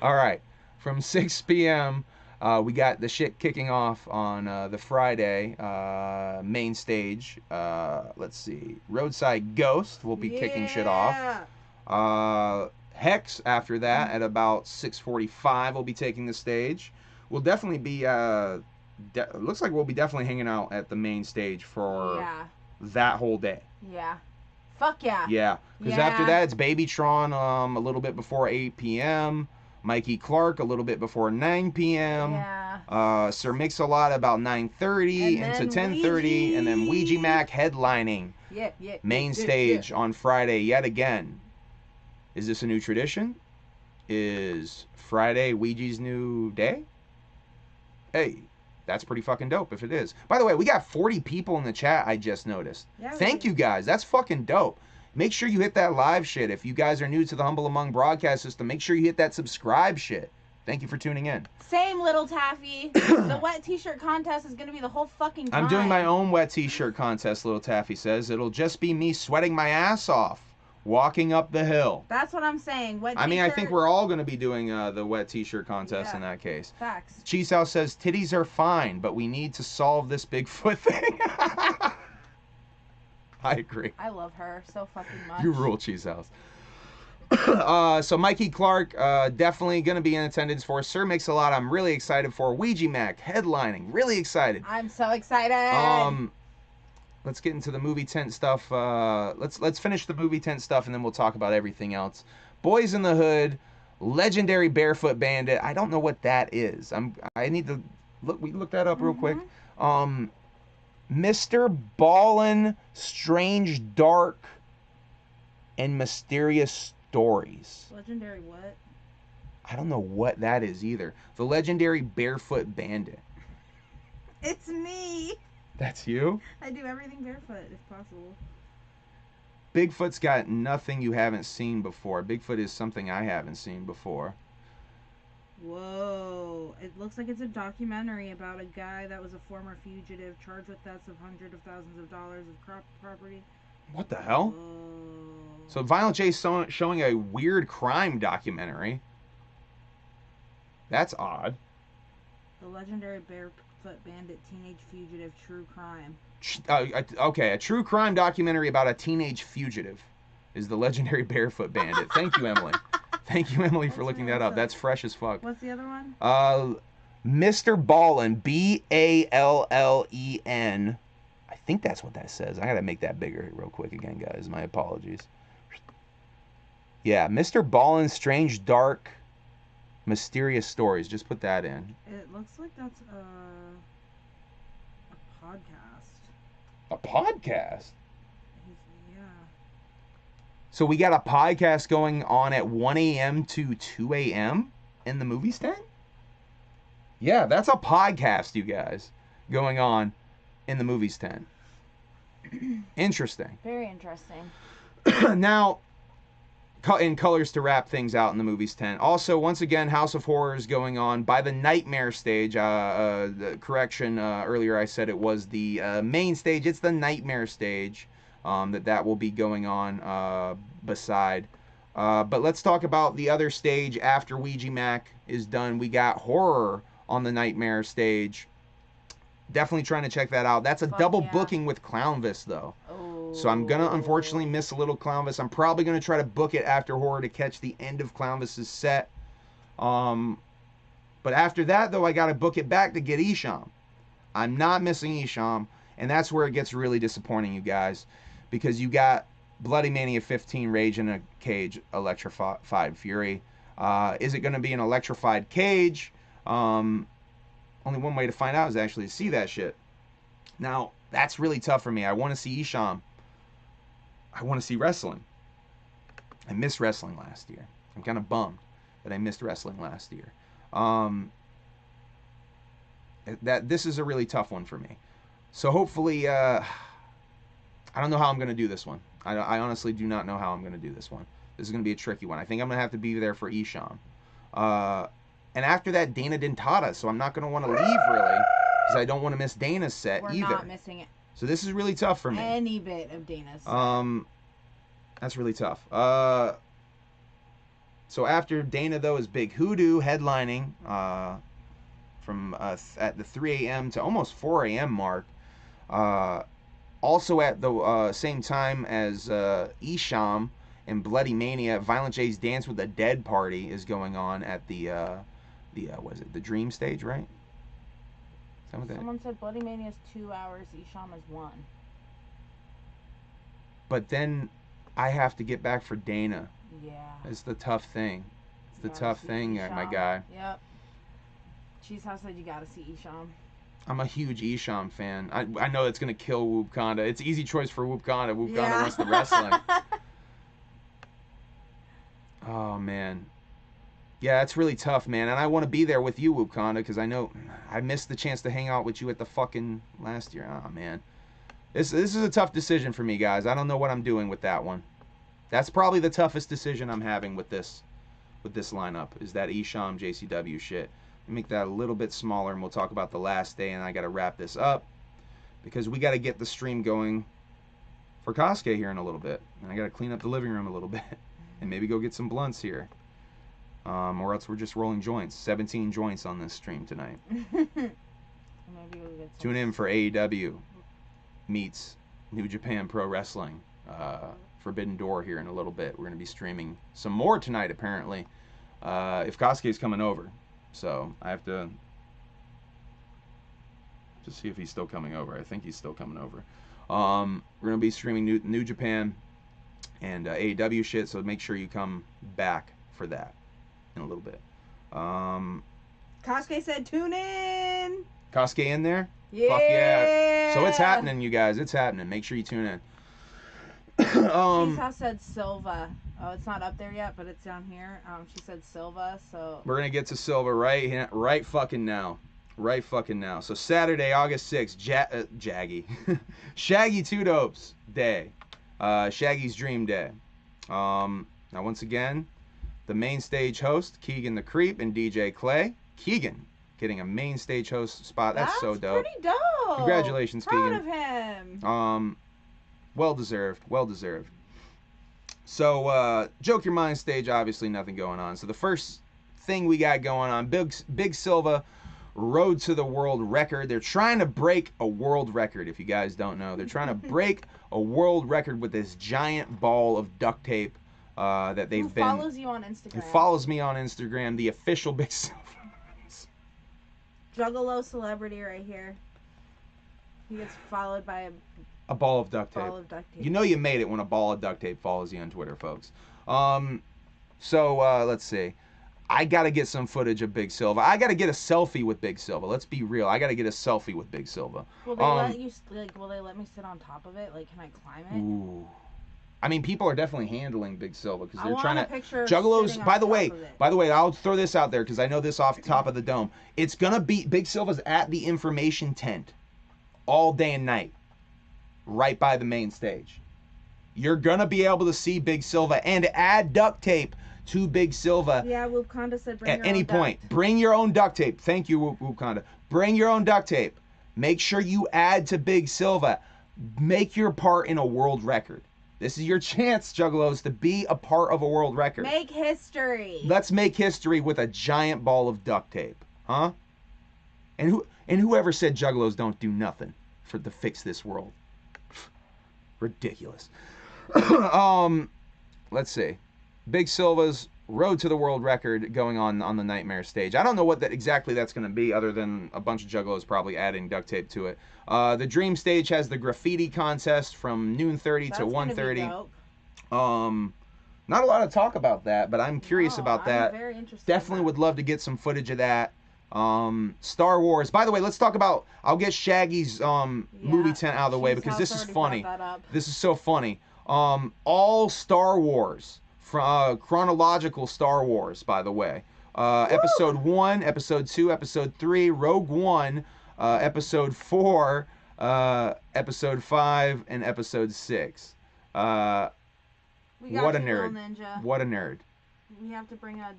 All right, from 6 p.m., we got the shit kicking off on the Friday main stage. Let's see. Roadside Ghost will be kicking shit off. Hex, after that, at about 6:45, will be taking the stage. We'll definitely be... looks like we'll be definitely hanging out at the main stage for that whole day. Yeah. Fuck yeah. Yeah. Because after that, it's Babytron a little bit before 8 p.m., Mikey Clark a little bit before 9 p.m. Yeah. Sir Mix-a-Lot about 9:30 into 10:30, and then Ouija Macc headlining main stage on Friday yet again. Is this a new tradition? Is Friday Ouija's new day? Hey, that's pretty fucking dope if it is. By the way, we got 40 people in the chat, I just noticed. Yeah, thank you guys. That's fucking dope. Make sure you hit that live shit. If you guys are new to the Humble Among broadcast system, make sure you hit that subscribe shit. Thank you for tuning in. Same, little Taffy. The wet t-shirt contest is going to be the whole fucking time. I'm doing my own wet t-shirt contest, little Taffy says. It'll just be me sweating my ass off, walking up the hill. That's what I'm saying. Wet I mean, I think we're all going to be doing the wet t-shirt contest in that case. Facts. Cheese House says, titties are fine, but we need to solve this Bigfoot thing. I agree. I love her so fucking much. You rule, Cheese House. So Mikey Clark definitely going to be in attendance for Sir Mix-a-Lot. I'm really excited for Ouija Macc headlining. Really excited. I'm so excited. Let's get into the movie tent stuff. Let's finish the movie tent stuff, and then we'll talk about everything else. Boys in the Hood, Legendary Barefoot Bandit. I don't know what that is. I need to look. We look that up real quick. Mr. Ballin' Strange, Dark, and Mysterious Stories. Legendary what? I don't know what that is either. The Legendary Barefoot Bandit. It's me. That's you? I do everything barefoot if possible. Bigfoot's got nothing you haven't seen before. Bigfoot is something I haven't seen before. Whoa. It looks like it's a documentary about a guy that was a former fugitive charged with thefts of hundreds of thousands of dollars of property. What the hell? Whoa. So Violent J's showing a weird crime documentary. That's odd. The Legendary Barefoot Bandit Teenage Fugitive True Crime. Okay, a true crime documentary about a teenage fugitive is the Legendary Barefoot Bandit. Thank you, Emily. Thank you, Emily, for looking that up. That's fresh as fuck. What's the other one? Mr. Ballin, Ballen. I think that's what that says. I gotta make that bigger real quick again, guys. My apologies. Yeah, Mr. Ballin's Strange, Dark, Mysterious Stories. Just put that in. It looks like that's a podcast. A podcast? Yeah. So we got a podcast going on at 1 a.m. to 2 a.m. in the movie stand? Yeah, that's a podcast, you guys, going on in the movies tent. Interesting. Very interesting. Now, in colors to wrap things out in the movies tent. Also, once again, House of Horrors going on by the Nightmare stage. The correction, earlier I said it was the main stage. It's the Nightmare stage that will be going on beside. But let's talk about the other stage after Ouija Macc is done. We got Horror on the Nightmare stage. Definitely trying to check that out. That's a double booking with Clownvis, though. Oh. So I'm going to unfortunately miss a little Clownvis. I'm probably going to try to book it after Horror to catch the end of Clownvis's set. But after that, though, I got to book it back to get H.A.B.S. I'm not missing H.A.B.S. And that's where it gets really disappointing, you guys. Because you got Bloody Mania 15 Rage in a Cage, Electrified Fury. Is it going to be an electrified cage? Only one way to find out is actually to see that shit. Now, that's really tough for me. I want to see H.A.B.S. I want to see wrestling. I missed wrestling last year. I'm kind of bummed that I missed wrestling last year. This is a really tough one for me. So hopefully, I don't know how I'm going to do this one. I honestly do not know how I'm going to do this one. This is going to be a tricky one. I think I'm going to have to be there for H.A.B.S. And after that, Dana Dentata, so I'm not going to want to leave, really, because I don't want to miss Dana's set either. We're not missing it. So this is really tough for me. Any bit of Dana's set. That's really tough. So after Dana, though, is Big Hoodoo headlining from at the 3 a.m. to almost 4 a.m. mark. Also at the same time as H.A.B.S. and Bloody Mania, Violent J's Dance with the Dead party is going on at the what is it? The Dream stage, right? Someone said Bloody Mania is 2 hours, H.A.B.S. is 1. But then I have to get back for Dana. Yeah. It's the tough thing. It's the tough thing, my guy. Yep. Cheese House said you gotta see H.A.B.S. I'm a huge H.A.B.S. fan. I know it's gonna kill Whoopconda. It's easy choice for Whoopconda. Whoopconda wants the wrestling. Oh man. Yeah, it's really tough, man. And I want to be there with you, Whoopconda, because I know I missed the chance to hang out with you at the fucking last year. Oh man. This is a tough decision for me, guys. I don't know what I'm doing with that one. That's probably the toughest decision I'm having with this lineup, is that H.A.B.S. JCW shit. Make that a little bit smaller, and we'll talk about the last day, and I got to wrap this up because we got to get the stream going for Kasuke here in a little bit, and I got to clean up the living room a little bit and maybe go get some blunts here, or else we're just rolling joints. 17 joints on this stream tonight. Tune in for AEW meets New Japan Pro Wrestling, Forbidden Door here in a little bit. We're going to be streaming some more tonight, apparently, if Kasuke's coming over. So I have to see if he's still coming over. I think he's still coming over. We're going to be streaming New Japan and AEW shit, so make sure you come back for that in a little bit. Kasuke said tune in. Kasuke in there? Yeah. Fuck yeah. So it's happening, you guys. It's happening. Make sure you tune in. Cheese House said Silva. Oh, it's not up there yet, but it's down here. She said Silva, so we're gonna get to Silva right fucking now. Right fucking now. So Saturday, August 6th, Jaggy. Shaggy Two Dopes Day. Shaggy's Dream Day. Now once again, the main stage host, Keegan the Creep and DJ Clay. Keegan getting a main stage host spot. That's so dope. Pretty dope. Congratulations, Proud Keegan. of him. Well deserved. Well deserved. So, Joke Your Mind stage, obviously nothing going on. So the first thing we got going on, Big Silva, Road to the World Record. They're trying to break a world record, if you guys don't know. They're trying to break a world record with this giant ball of duct tape that they've been... Who follows you on Instagram? Who follows me on Instagram, the official Big Silva. Juggalo celebrity right here. He gets followed by a ball of duct tape. You know you made it when a ball of duct tape follows you on Twitter, folks. So let's see. I got to get some footage of Big Silva. I got to get a selfie with Big Silva. Let's be real. I got to get a selfie with Big Silva. Will they let you? Will they let me sit on top of it? Like, can I climb it? Ooh. I mean, people are definitely handling Big Silva because they're trying to. Juggalos. By the way, I'll throw this out there because I know this off the top of the dome. It's gonna be Big Silva's at the information tent all day and night, right by the main stage. You're gonna be able to see Big Silva and add duct tape to Big Silva. Yeah, Whoopconda said bring at your any own point. Duct. Bring your own duct tape. Thank you, Whoopconda. Bring your own duct tape. Make sure you add to Big Silva. Make your part in a world record. This is your chance, Juggalos, to be a part of a world record. Make history. Let's make history with a giant ball of duct tape, huh? And whoever said Juggalos don't do nothing to fix this world? Ridiculous. Let's see. Big Silva's Road to the World Record going on the Nightmare stage. I don't know what exactly that's going to be, other than a bunch of Juggalos probably adding duct tape to it. The Dream stage has the graffiti contest from noon 30 to 1:30. Not a lot of talk about that, but I'm curious about that. I'm very interested. Definitely would love to get some footage of that. Star Wars. By the way, let's talk about. I'll get Shaggy's movie tent out of the way because this is funny. This is so funny. All Star Wars chronological Star Wars, by the way. Episode 1, Episode 2, Episode 3, Rogue One, Episode 4, Episode 5, and Episode 6. What a nerd. Ninja. What a nerd. We have to bring a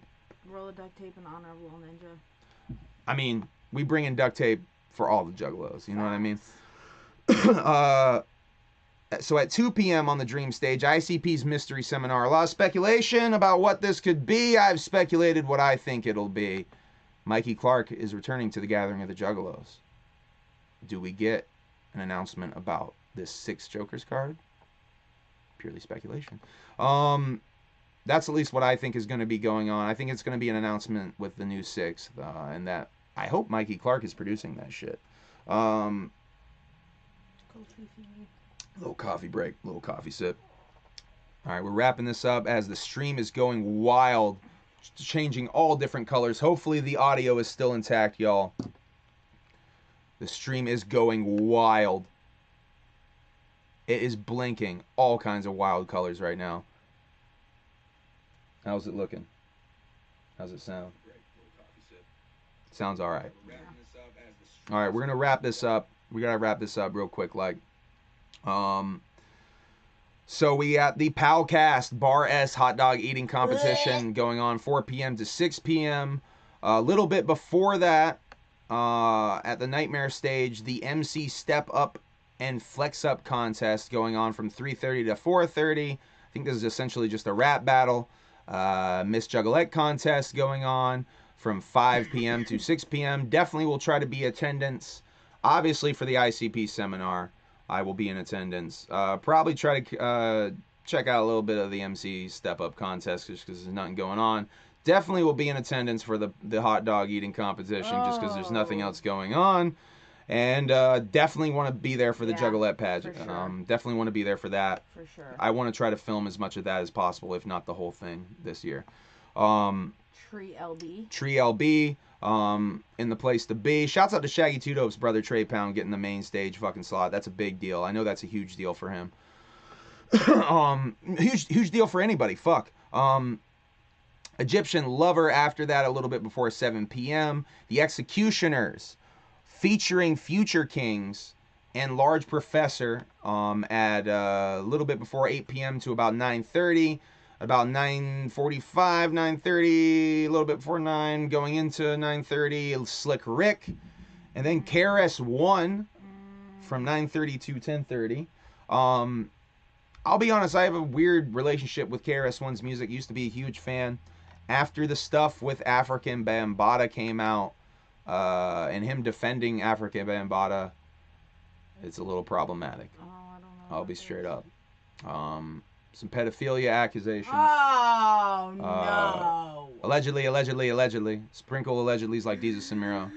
roll of duct tape in honor of Little Ninja. I mean, we bring in duct tape for all the Juggalos, you know what I mean? So at 2 p.m. on the Dream Stage, ICP's Mystery Seminar. A lot of speculation about what this could be. I've speculated what I think it'll be. Mikey Clark is returning to the Gathering of the Juggalos. Do we get an announcement about this 6 Jokers card? Purely speculation. That's at least what I think is going to be going on. I think it's going to be an announcement with the new 6th, and that I hope Mikey Clark is producing that shit. Little coffee break, little coffee sip. All right, we're wrapping this up as the stream is going wild, changing all different colors. Hopefully the audio is still intact, y'all. The stream is going wild. It is blinking all kinds of wild colors right now. How's it looking? How's it sound? Sounds all right. All right, we're going to wrap this up. We got to wrap this up real quick, like. So we got the Palcast Bar S hot dog eating competition going on 4 p.m. to 6 p.m. A little bit before that, at the Nightmare Stage, the MC Step Up and Flex Up contest going on from 3:30 to 4:30. I think this is essentially just a rap battle. Miss Juggalette contest going on from 5 p.m. to 6 p.m. Definitely will try to be attendance. Obviously for the ICP seminar, I will be in attendance. Probably try to check out a little bit of the MC Step Up contest just because there's nothing going on. Definitely will be in attendance for the hot dog eating competition just because there's nothing else going on. And definitely want to be there for the Juggalette pageant. Sure. Definitely want to be there for that. For sure. I want to try to film as much of that as possible, if not the whole thing this year. Tree LB. Tree LB. In the place to be. Shouts out to Shaggy Two Dope's brother Trey Pound getting the main stage fucking slot. That's a big deal. I know that's a huge deal for him. Huge deal for anybody. Fuck. Egyptian Lover after that, a little bit before 7 p.m. The Executioners, featuring Future Kings and Large Professor, at a little bit before 8 p.m. to about 9:30. About 9:45, 9:30, a little bit before 9, going into 9:30, Slick Rick. And then KRS-One from 9:30 to 10:30. I'll be honest, I have a weird relationship with KRS-One's music. Used to be a huge fan. After the stuff with African Bambaataa came out, and him defending African Bambaataa, it's a little problematic. Oh, I don't know. I'll be straight up. Some pedophilia accusations. Oh, no. Allegedly. Sprinkle allegedly's like Jesus and Miro.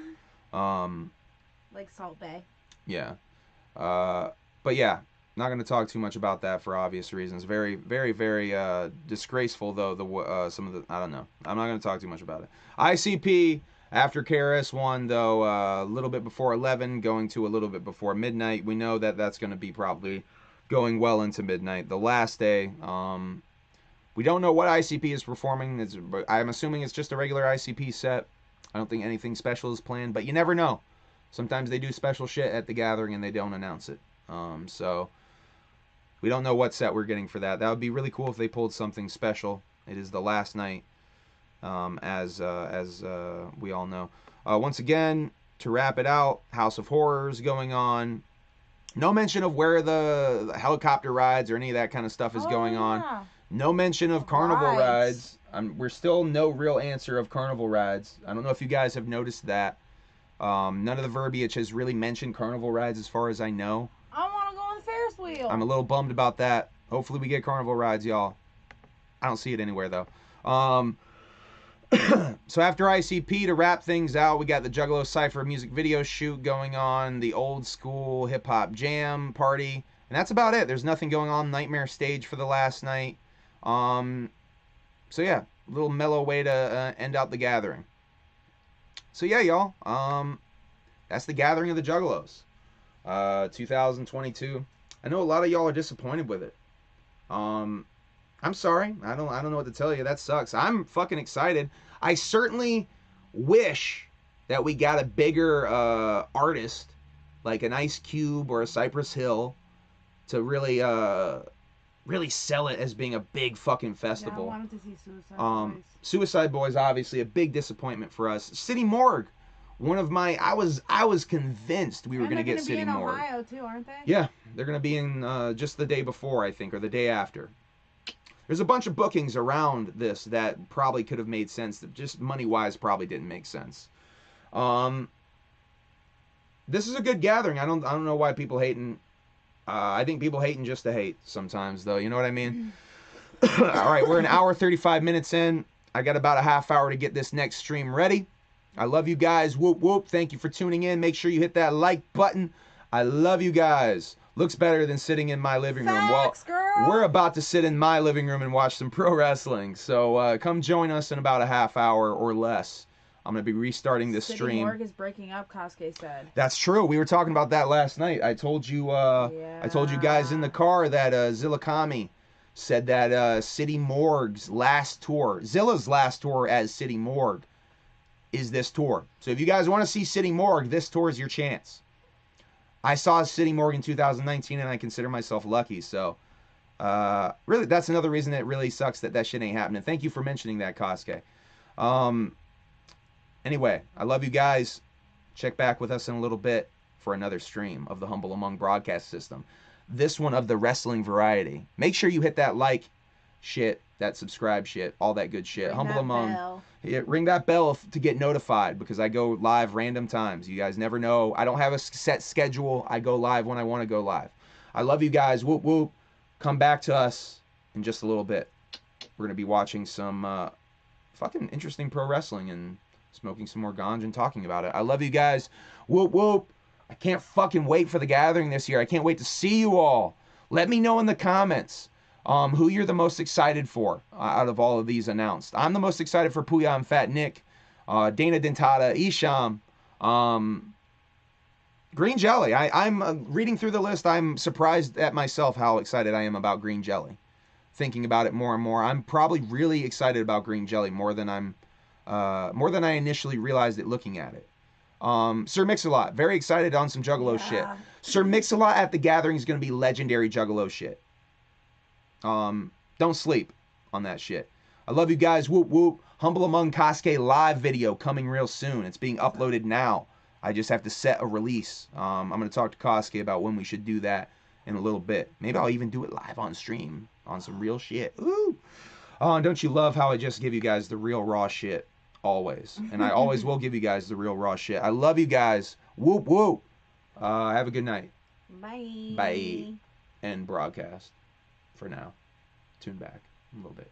Like Salt Bay. Yeah. But yeah, not going to talk too much about that for obvious reasons. Very, very, very disgraceful, though, some of the, I don't know. I'm not going to talk too much about it. ICP, after KRS-One, though, a little bit before 11, going to a little bit before midnight. We know that that's going to be probably going well into midnight. The last day, we don't know what ICP is performing. I'm assuming it's just a regular ICP set. I don't think anything special is planned, but you never know. Sometimes they do special shit at the gathering and they don't announce it. So we don't know what set we're getting for that. That would be really cool if they pulled something special. It is the last night, as we all know. Once again, to wrap it out, House of Horrors going on. No mention of where the helicopter rides or any of that kind of stuff is going on. No mention of carnival rides. We're still no real answer of carnival rides. I don't know if you guys have noticed that. None of the verbiage has really mentioned carnival rides as far as I know. I want to go on the Ferris wheel. I'm a little bummed about that. Hopefully we get carnival rides, y'all. I don't see it anywhere, though. So after ICP, to wrap things out, we got the Juggalo Cypher music video shoot going on, the old school hip-hop jam party, and that's about it. There's nothing going on Nightmare Stage for the last night. So yeah, a little mellow way to end out the gathering. So yeah, y'all, that's the Gathering of the Juggalos, 2022. I know a lot of y'all are disappointed with it. I'm sorry. I don't know what to tell you. That sucks. I'm fucking excited. I certainly wish that we got a bigger artist, like an Ice Cube or a Cypress Hill, to really really sell it as being a big fucking festival. Yeah, I wanted to see Suicide Boys. Suicide Boys, obviously a big disappointment for us. City Morgue, one of my, I was convinced we were going to get City Morgue. They're going to be in Ohio too, aren't they? Yeah, they're going to be in just the day before, I think, or the day after. There's a bunch of bookings around this that probably could have made sense, that just money-wise probably didn't make sense. This is a good gathering. I don't know why people hating. I think people hating just to hate sometimes, though. You know what I mean? All right, we're an hour 35 minutes in. I got about a half hour to get this next stream ready. I love you guys. Whoop, whoop. Thank you for tuning in. Make sure you hit that like button. I love you guys. Looks better than sitting in my living room. Facts, Well, girl. we're about to sit in my living room and watch some pro wrestling. So come join us in about a half hour or less. I'm going to be restarting this stream. City Morgue is breaking up, Kasuke said. That's true. We were talking about that last night. I told you I told you guys in the car that Zillakami said that City Morgue's last tour, Zilla's last tour as City Morgue, is this tour. So if you guys want to see City Morgue, this tour is your chance. I saw City Morgue in 2019, and I consider myself lucky. So really, that's another reason it really sucks that shit ain't happening. Thank you for mentioning that, Kasuke. Anyway, I love you guys. Check back with us in a little bit for another stream of the Humble Among broadcast system. This one of the wrestling variety. Make sure you hit that like shit, that subscribe shit, all that good shit. Ring Humble that Among. bell. Yeah, ring that bell to get notified, because I go live random times. You guys never know. I don't have a set schedule. I go live when I want to go live. I love you guys. Whoop, whoop. Come back to us in just a little bit. We're going to be watching some fucking interesting pro wrestling and smoking some more ganja and talking about it. I love you guys. Whoop, whoop. I can't fucking wait for the gathering this year. I can't wait to see you all. Let me know in the comments who you're the most excited for out of all of these announced. I'm the most excited for Puya and Fat Nick, Dana Dentata, Isham, Green Jelly. I'm reading through the list. I'm surprised at myself how excited I am about Green Jelly. Thinking about it more and more, I'm probably really excited about Green Jelly more than I initially realized it looking at it. Sir Mix-a-Lot, very excited on some Juggalo shit. Sir Mix-a-Lot at the gathering is going to be legendary Juggalo shit. Don't sleep on that shit. I love you guys. Whoop, whoop. Humble Among Kasuke live video coming real soon. It's being uploaded now. I just have to set a release. I'm going to talk to Kasuke about when we should do that in a little bit. Maybe I'll even do it live on stream on some real shit. Ooh. Oh, and don't you love how I just give you guys the real raw shit? Always. And I always will give you guys the real raw shit. I love you guys. Whoop, whoop. Have a good night. Bye. Bye. End broadcast for now. Tune back a little bit.